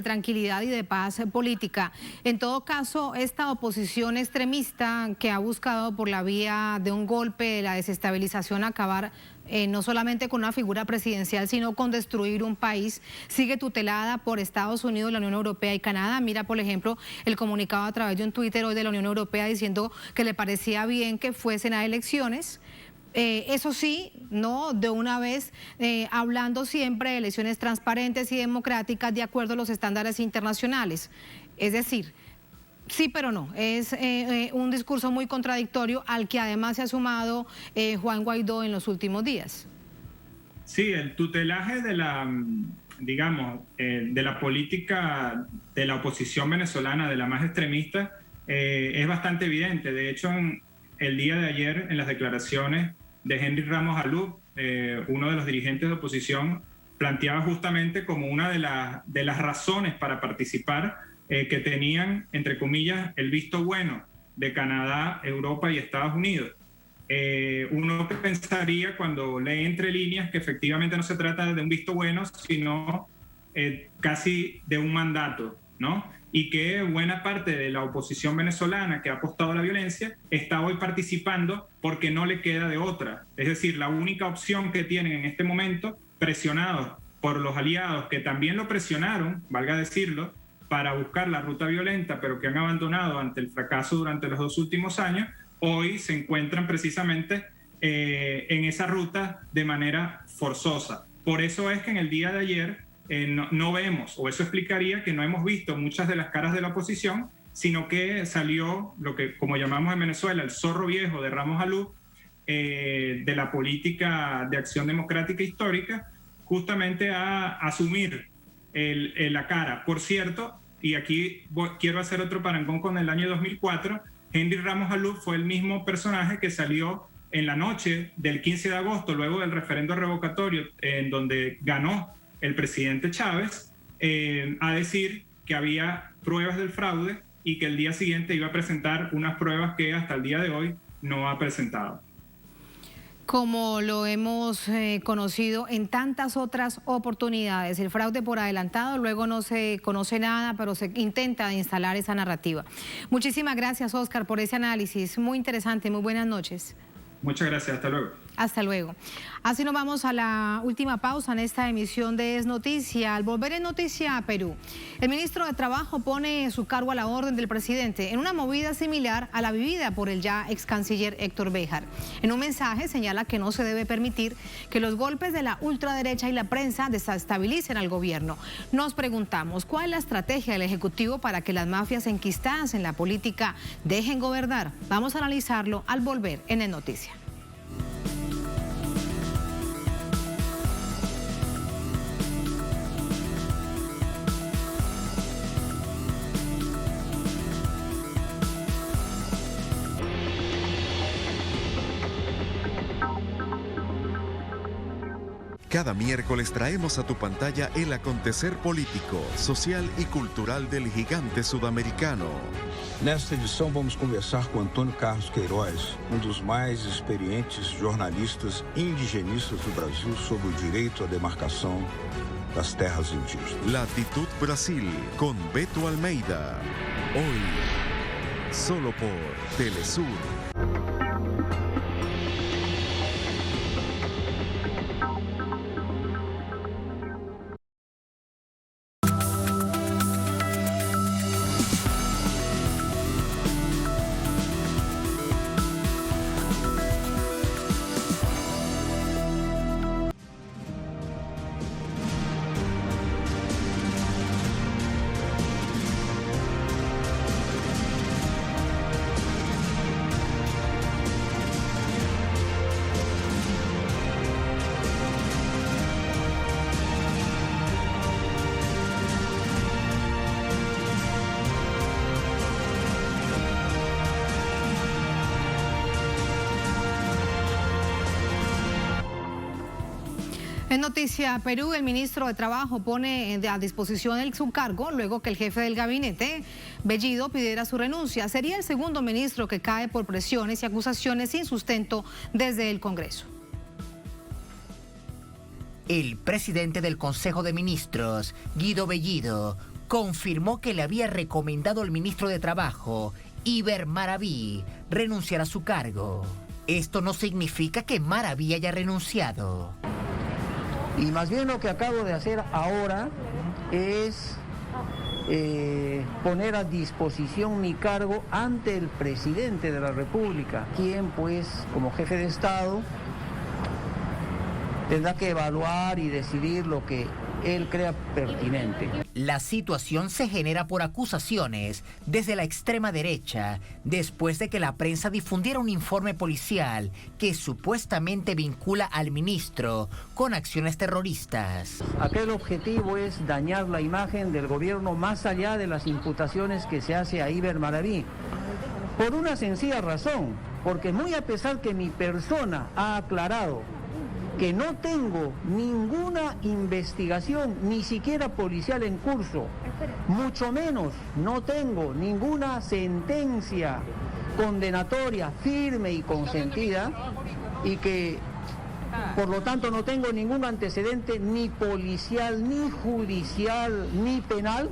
tranquilidad y de paz política. En todo caso, esta oposición extremista que ha buscado por la vía de un golpe, de la desestabilización, acabar no solamente con una figura presidencial, sino con destruir un país, sigue tutelada por Estados Unidos, la Unión Europea y Canadá. Mira, por ejemplo, el comunicado a través de un Twitter hoy de la Unión Europea diciendo que le parecía bien que fuesen a elecciones. Eso sí, no de una vez hablando siempre de elecciones transparentes y democráticas de acuerdo a los estándares internacionales. Es decir, sí, pero no. Es un discurso muy contradictorio al que además se ha sumado Juan Guaidó en los últimos días. Sí, el tutelaje de la, digamos, de la política de la oposición venezolana, de la más extremista, es bastante evidente. De hecho, el día de ayer, en las declaraciones de Henry Ramos Alú, uno de los dirigentes de oposición, planteaba justamente como una de las razones para participar que tenían, entre comillas, el visto bueno de Canadá, Europa y Estados Unidos. Uno pensaría cuando lee entre líneas que efectivamente no se trata de un visto bueno, sino casi de un mandato, ¿no? Y que buena parte de la oposición venezolana que ha apostado a la violencia está hoy participando porque no le queda de otra. Es decir, la única opción que tienen en este momento, presionados por los aliados que también lo presionaron, valga decirlo, para buscar la ruta violenta, pero que han abandonado ante el fracaso durante los 2 últimos años, hoy se encuentran precisamente en esa ruta de manera forzosa. Por eso es que en el día de ayer no vemos, o eso explicaría que no hemos visto muchas de las caras de la oposición, sino que salió lo que, como llamamos en Venezuela, el zorro viejo de Ramos Alú, de la política de acción democrática histórica, justamente a asumir la cara. Por cierto, y aquí quiero hacer otro parangón con el año 2004, Henry Ramos Alú fue el mismo personaje que salió en la noche del 15 de agosto, luego del referendo revocatorio, en donde ganó el presidente Chávez, a decir que había pruebas del fraude y que el día siguiente iba a presentar unas pruebas que hasta el día de hoy no ha presentado. Como lo hemos conocido en tantas otras oportunidades, el fraude por adelantado, luego no se conoce nada, pero se intenta instalar esa narrativa. Muchísimas gracias, Oscar, por ese análisis. Muy interesante, muy buenas noches. Muchas gracias, hasta luego. Hasta luego. Así nos vamos a la última pausa en esta emisión de Es Noticia. Al volver en Noticia a Perú, el ministro de Trabajo pone su cargo a la orden del presidente en una movida similar a la vivida por el ya ex canciller Héctor Béjar. En un mensaje señala que no se debe permitir que los golpes de la ultraderecha y la prensa desestabilicen al gobierno. Nos preguntamos, ¿cuál es la estrategia del Ejecutivo para que las mafias enquistadas en la política dejen gobernar? Vamos a analizarlo al volver en Es Noticia. Cada miércoles traemos a tu pantalla el acontecer político, social y cultural del gigante sudamericano. Nesta edição vamos conversar com Antônio Carlos Queiroz, dos mais experientes jornalistas indigenistas do Brasil sobre o direito à demarcação das terras indígenas. Latitud Brasil con Beto Almeida. Hoy, solo por Telesur. En Noticia Perú, el ministro de Trabajo pone a disposición su cargo luego que el jefe del gabinete, Bellido, pidiera su renuncia. Sería el segundo ministro que cae por presiones y acusaciones sin sustento desde el Congreso. El presidente del Consejo de Ministros, Guido Bellido, confirmó que le había recomendado al ministro de Trabajo, Iber Maraví, renunciar a su cargo. Esto no significa que Maraví haya renunciado. Y más bien lo que acabo de hacer ahora es poner a disposición mi cargo ante el presidente de la República, quien pues como jefe de Estado tendrá que evaluar y decidir lo que él crea pertinente. La situación se genera por acusaciones desde la extrema derecha, después de que la prensa difundiera un informe policial que supuestamente vincula al ministro con acciones terroristas. Aquel objetivo es dañar la imagen del gobierno más allá de las imputaciones que se hace a Iber Maraví. Por una sencilla razón, porque muy a pesar que mi persona ha aclarado que no tengo ninguna investigación, ni siquiera policial en curso, mucho menos no tengo ninguna sentencia condenatoria firme y consentida, y que por lo tanto no tengo ningún antecedente ni policial, ni judicial, ni penal.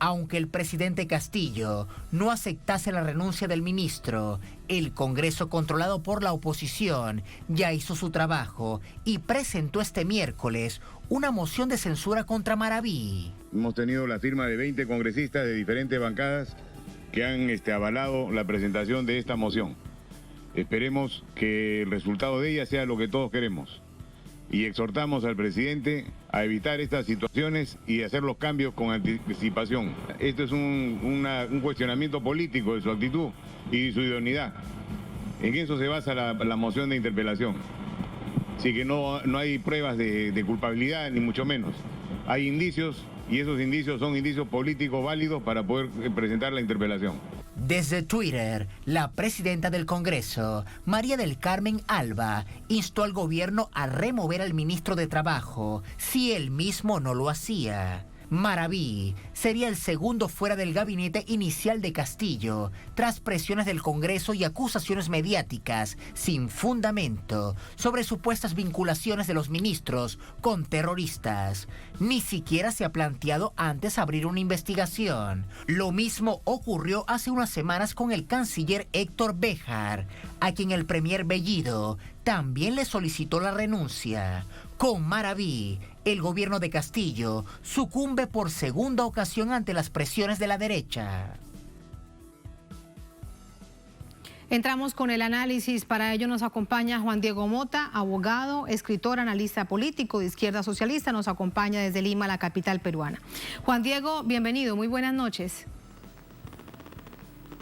Aunque el presidente Castillo no aceptase la renuncia del ministro, el Congreso, controlado por la oposición, ya hizo su trabajo y presentó este miércoles una moción de censura contra Maraví. Hemos tenido la firma de 20 congresistas de diferentes bancadas que han avalado la presentación de esta moción. Esperemos que el resultado de ella sea lo que todos queremos, y exhortamos al presidente a evitar estas situaciones y hacer los cambios con anticipación. Esto es un cuestionamiento político de su actitud y de su idoneidad. En eso se basa la moción de interpelación. Así que no hay pruebas de culpabilidad, ni mucho menos. Hay indicios, y esos indicios son indicios políticos válidos para poder presentar la interpelación. Desde Twitter, la presidenta del Congreso, María del Carmen Alba, instó al gobierno a remover al ministro de Trabajo si él mismo no lo hacía. Maraví sería el segundo fuera del gabinete inicial de Castillo, tras presiones del Congreso y acusaciones mediáticas sin fundamento sobre supuestas vinculaciones de los ministros con terroristas. Ni siquiera se ha planteado antes abrir una investigación. Lo mismo ocurrió hace unas semanas con el canciller Héctor Béjar, a quien el premier Bellido también le solicitó la renuncia. Con Maraví, el gobierno de Castillo sucumbe por segunda ocasión ante las presiones de la derecha. Entramos con el análisis. Para ello nos acompaña Juan Diego Mota, abogado, escritor, analista político de Izquierda Socialista. Nos acompaña desde Lima, la capital peruana. Juan Diego, bienvenido. Muy buenas noches.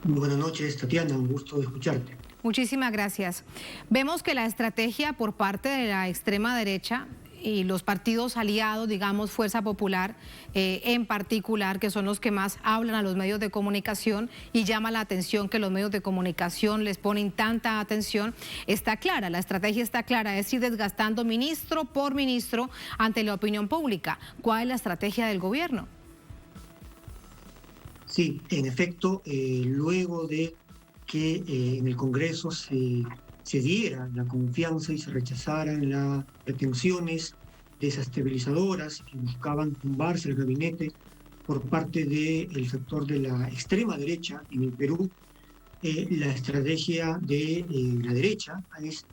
Muy buenas noches, Tatiana. Un gusto escucharte. Muchísimas gracias. Vemos que la estrategia por parte de la extrema derecha y los partidos aliados, digamos Fuerza Popular en particular, que son los que más hablan a los medios de comunicación y llama la atención que los medios de comunicación les ponen tanta atención, está clara, la estrategia está clara, es ir desgastando ministro por ministro ante la opinión pública. ¿Cuál es la estrategia del gobierno? Sí, en efecto, luego de que en el Congreso se diera la confianza y se rechazaran las pretensiones desestabilizadoras que buscaban tumbarse el gabinete por parte del sector de la extrema derecha en el Perú, la estrategia de la derecha es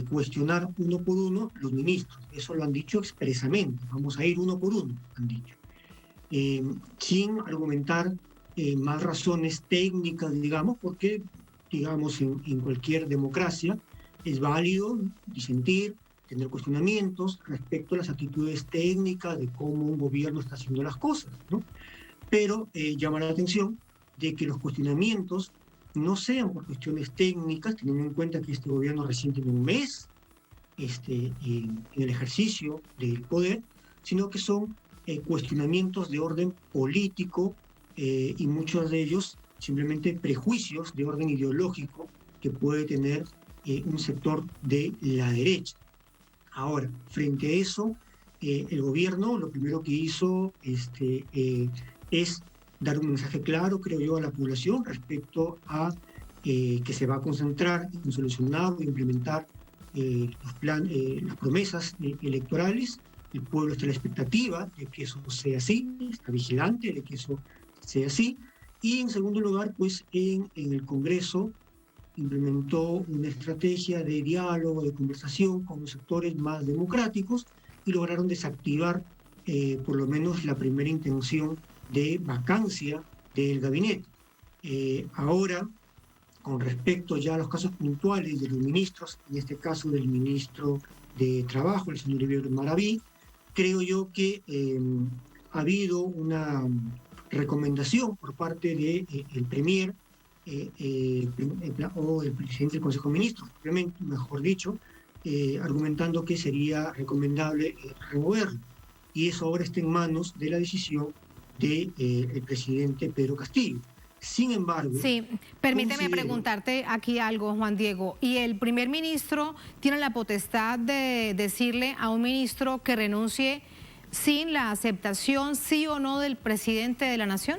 cuestionar uno por uno los ministros. Eso lo han dicho expresamente, vamos a ir uno por uno, han dicho. Sin argumentar más razones técnicas, digamos, porque, digamos, en cualquier democracia es válido disentir, tener cuestionamientos respecto a las actitudes técnicas de cómo un gobierno está haciendo las cosas, ¿no? Pero llama la atención de que los cuestionamientos no sean por cuestiones técnicas, teniendo en cuenta que este gobierno recién tiene un mes en el ejercicio del poder, sino que son cuestionamientos de orden político, y muchos de ellos simplemente prejuicios de orden ideológico que puede tener un sector de la derecha. Ahora, frente a eso, el gobierno lo primero que hizo es dar un mensaje claro, creo yo, a la población respecto a que se va a concentrar en solucionar o implementar las promesas electorales. El pueblo está a la expectativa de que eso sea así, está vigilante de que eso sea así. Y en segundo lugar, pues en el Congreso implementó una estrategia de diálogo, de conversación con los sectores más democráticos y lograron desactivar por lo menos la primera intención de vacancia del gabinete. Ahora, con respecto ya a los casos puntuales de los ministros, en este caso del ministro de Trabajo, el señor Iber Maraví, creo yo que ha habido una recomendación por parte del premier o el presidente del Consejo de Ministros, mejor dicho, argumentando que sería recomendable removerlo. Y eso ahora está en manos de la decisión del presidente Pedro Castillo. Sin embargo... Sí, permíteme preguntarte aquí algo, Juan Diego. ¿Y el primer ministro tiene la potestad de decirle a un ministro que renuncie sin la aceptación, sí o no, del presidente de la Nación?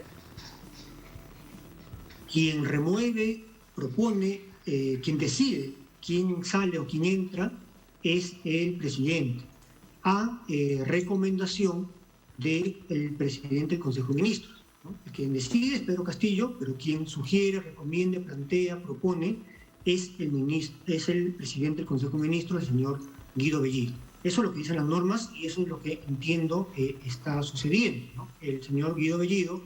Quien remueve, propone, quien decide quién sale o quién entra es el presidente, a recomendación del presidente del Consejo de Ministros, ¿no? Quien decide es Pedro Castillo, pero quien sugiere, recomienda, plantea, propone es el presidente del Consejo de Ministros, el señor Guido Bellido. Eso es lo que dicen las normas y eso es lo que entiendo está sucediendo, ¿no? El señor Guido Bellido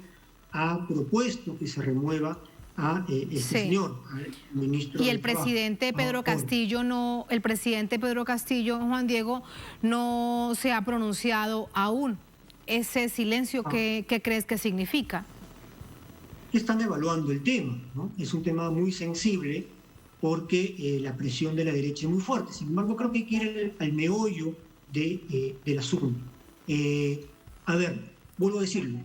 ha propuesto que se remueva a este señor, al ministro. Y el presidente Pedro Castillo Juan Diego, no se ha pronunciado aún. Ese silencio, ¿qué crees que significa? Están evaluando el tema, ¿no? Es un tema muy sensible porque la presión de la derecha es muy fuerte. Sin embargo, creo que hay que ir al meollo del asunto. A ver, vuelvo a decirlo.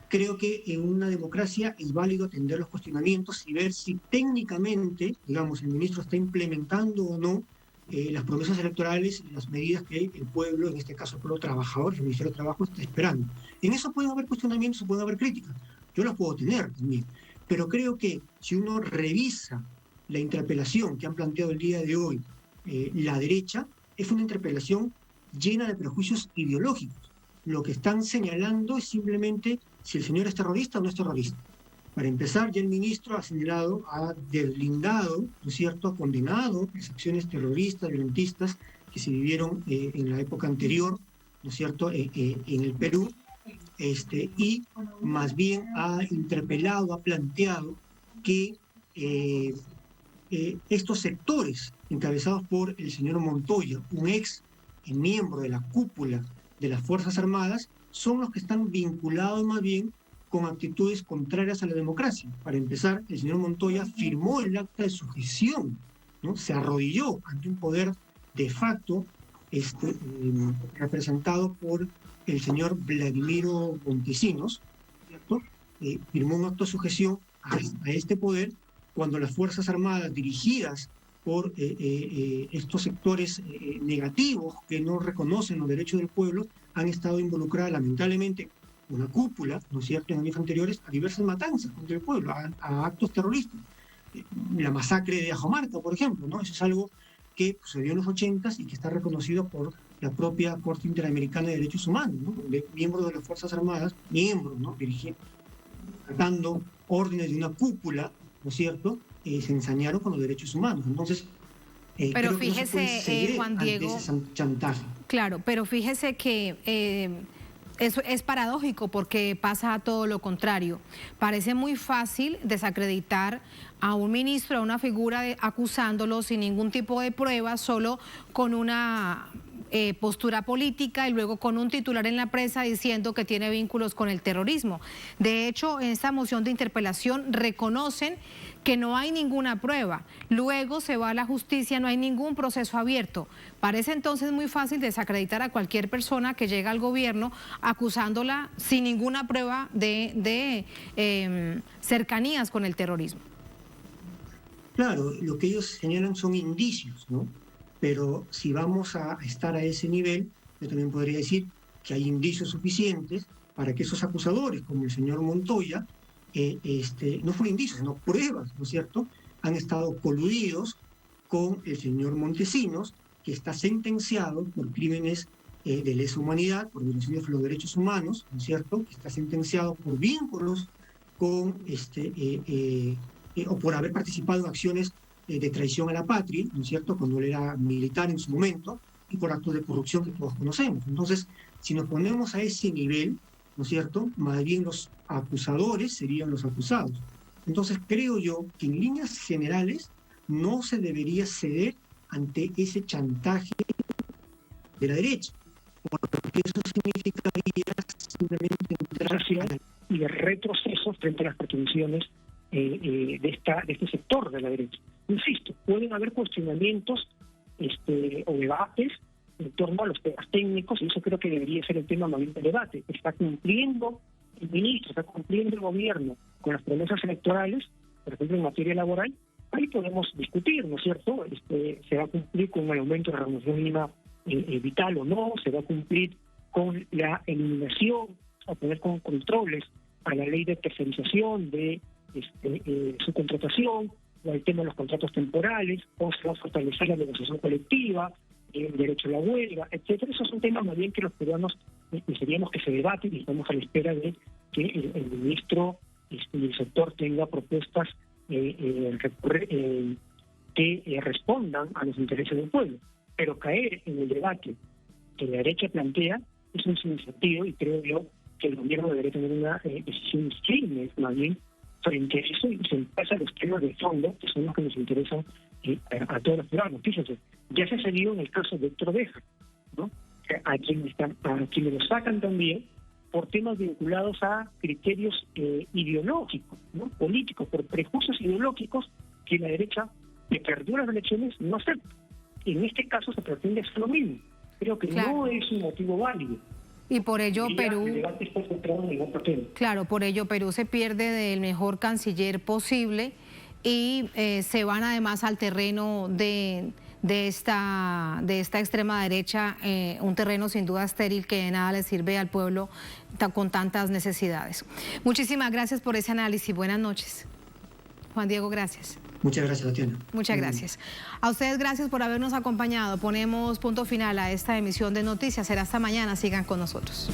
Creo que en una democracia es válido atender los cuestionamientos y ver si técnicamente, digamos, el ministro está implementando o no las promesas electorales y las medidas que el pueblo, en este caso el pueblo trabajador, el Ministerio de Trabajo, está esperando. En eso pueden haber cuestionamientos, pueden haber críticas. Yo las puedo tener también. Pero creo que si uno revisa la interpelación que han planteado el día de hoy la derecha, es una interpelación llena de prejuicios ideológicos. Lo que están señalando es simplemente si el señor es terrorista o no es terrorista. Para empezar, ya el ministro ha señalado, ha deslindado, ¿no es cierto?, ha condenado las acciones terroristas, violentistas que se vivieron en la época anterior, ¿no es cierto?, en el Perú, y más bien ha interpelado, ha planteado que estos sectores encabezados por el señor Montoya, un ex miembro de la cúpula de las Fuerzas Armadas, son los que están vinculados más bien con actitudes contrarias a la democracia. Para empezar, el señor Montoya firmó el acta de sujeción, ¿no? Se arrodilló ante un poder de facto representado por el señor Vladimiro Montesinos, ¿cierto? Firmó un acto de sujeción a este poder cuando las Fuerzas Armadas dirigidas por estos sectores negativos que no reconocen los derechos del pueblo han estado involucradas lamentablemente una cúpula, ¿no es cierto?, en años anteriores a diversas matanzas contra el pueblo, a actos terroristas. La masacre de Ajomarca, por ejemplo, ¿no? Eso es algo que sucedió en los 80s y que está reconocido por la propia Corte Interamericana de Derechos Humanos, ¿no? Donde miembros de las Fuerzas Armadas, ¿no?, dando órdenes de una cúpula, ¿no es cierto?, se ensañaron con los derechos humanos. Entonces, pero fíjese, Juan Diego, ese chantaje. Claro, pero fíjese que eso es paradójico porque pasa todo lo contrario. Parece muy fácil desacreditar a un ministro, a una figura acusándolo sin ningún tipo de prueba, solo con una postura política y luego con un titular en la prensa diciendo que tiene vínculos con el terrorismo. De hecho, en esta moción de interpelación reconocen que no hay ninguna prueba. Luego se va a la justicia, no hay ningún proceso abierto. Parece entonces muy fácil desacreditar a cualquier persona que llega al gobierno acusándola sin ninguna prueba de cercanías con el terrorismo. Claro, lo que ellos señalan son indicios, ¿no? Pero si vamos a estar a ese nivel, yo también podría decir que hay indicios suficientes para que esos acusadores, como el señor Montoya, no fueron indicios, sino pruebas, ¿no es cierto?, han estado coludidos con el señor Montesinos, que está sentenciado por crímenes de lesa humanidad, por violaciones de los derechos humanos, ¿no es cierto?, que está sentenciado por vínculos con, o por haber participado en acciones de traición a la patria, ¿no es cierto?, cuando él era militar en su momento, y por actos de corrupción que todos conocemos. Entonces, si nos ponemos a ese nivel, ¿no es cierto?, más bien los acusadores serían los acusados. Entonces, creo yo que en líneas generales no se debería ceder ante ese chantaje de la derecha, porque eso significaría simplemente entrar y de retroceso frente a las pretensiones de este sector de la derecha. Insisto, pueden haber cuestionamientos o debates en torno a los temas técnicos, y eso creo que debería ser el tema más bien del debate. ¿Está cumpliendo el ministro, está cumpliendo el gobierno con las promesas electorales, por ejemplo en materia laboral? Ahí podemos discutir, ¿no es cierto? ¿Se va a cumplir con el aumento de la remuneración mínima vital o no? ¿Se va a cumplir con la eliminación o poner con controles a la ley de tercerización de su contratación, o el tema de los contratos temporales, o se va a fortalecer la negociación colectiva, el derecho a la huelga, etcétera? Esos son temas más bien que los peruanos desearíamos que se debaten, y estamos a la espera de que el ministro y el sector tenga propuestas que respondan a los intereses del pueblo. Pero caer en el debate que la derecha plantea es un sinsentido, y creo yo que el gobierno debería tener una decisión firme, más bien, frente a eso y se empiezan los temas de fondo, que son los que nos interesan a todos los peruanos. Fíjense, ya se dio en el caso de Héctor Béjar, ¿no? A quienes lo sacan también por temas vinculados a criterios ideológicos, ¿no? Políticos, por prejuicios ideológicos que la derecha, que perdió las elecciones, no acepta. En este caso se pretende hacer lo mismo. Creo que no es un motivo válido. Y por ello Perú, claro, por ello Perú se pierde del mejor canciller posible y se van además al terreno de esta extrema derecha, un terreno sin duda estéril que de nada le sirve al pueblo con tantas necesidades. Muchísimas gracias por ese análisis. Buenas noches. Juan Diego, gracias. Muchas gracias, Tatiana. Muchas gracias. A ustedes gracias por habernos acompañado. Ponemos punto final a esta emisión de noticias. Será hasta mañana. Sigan con nosotros.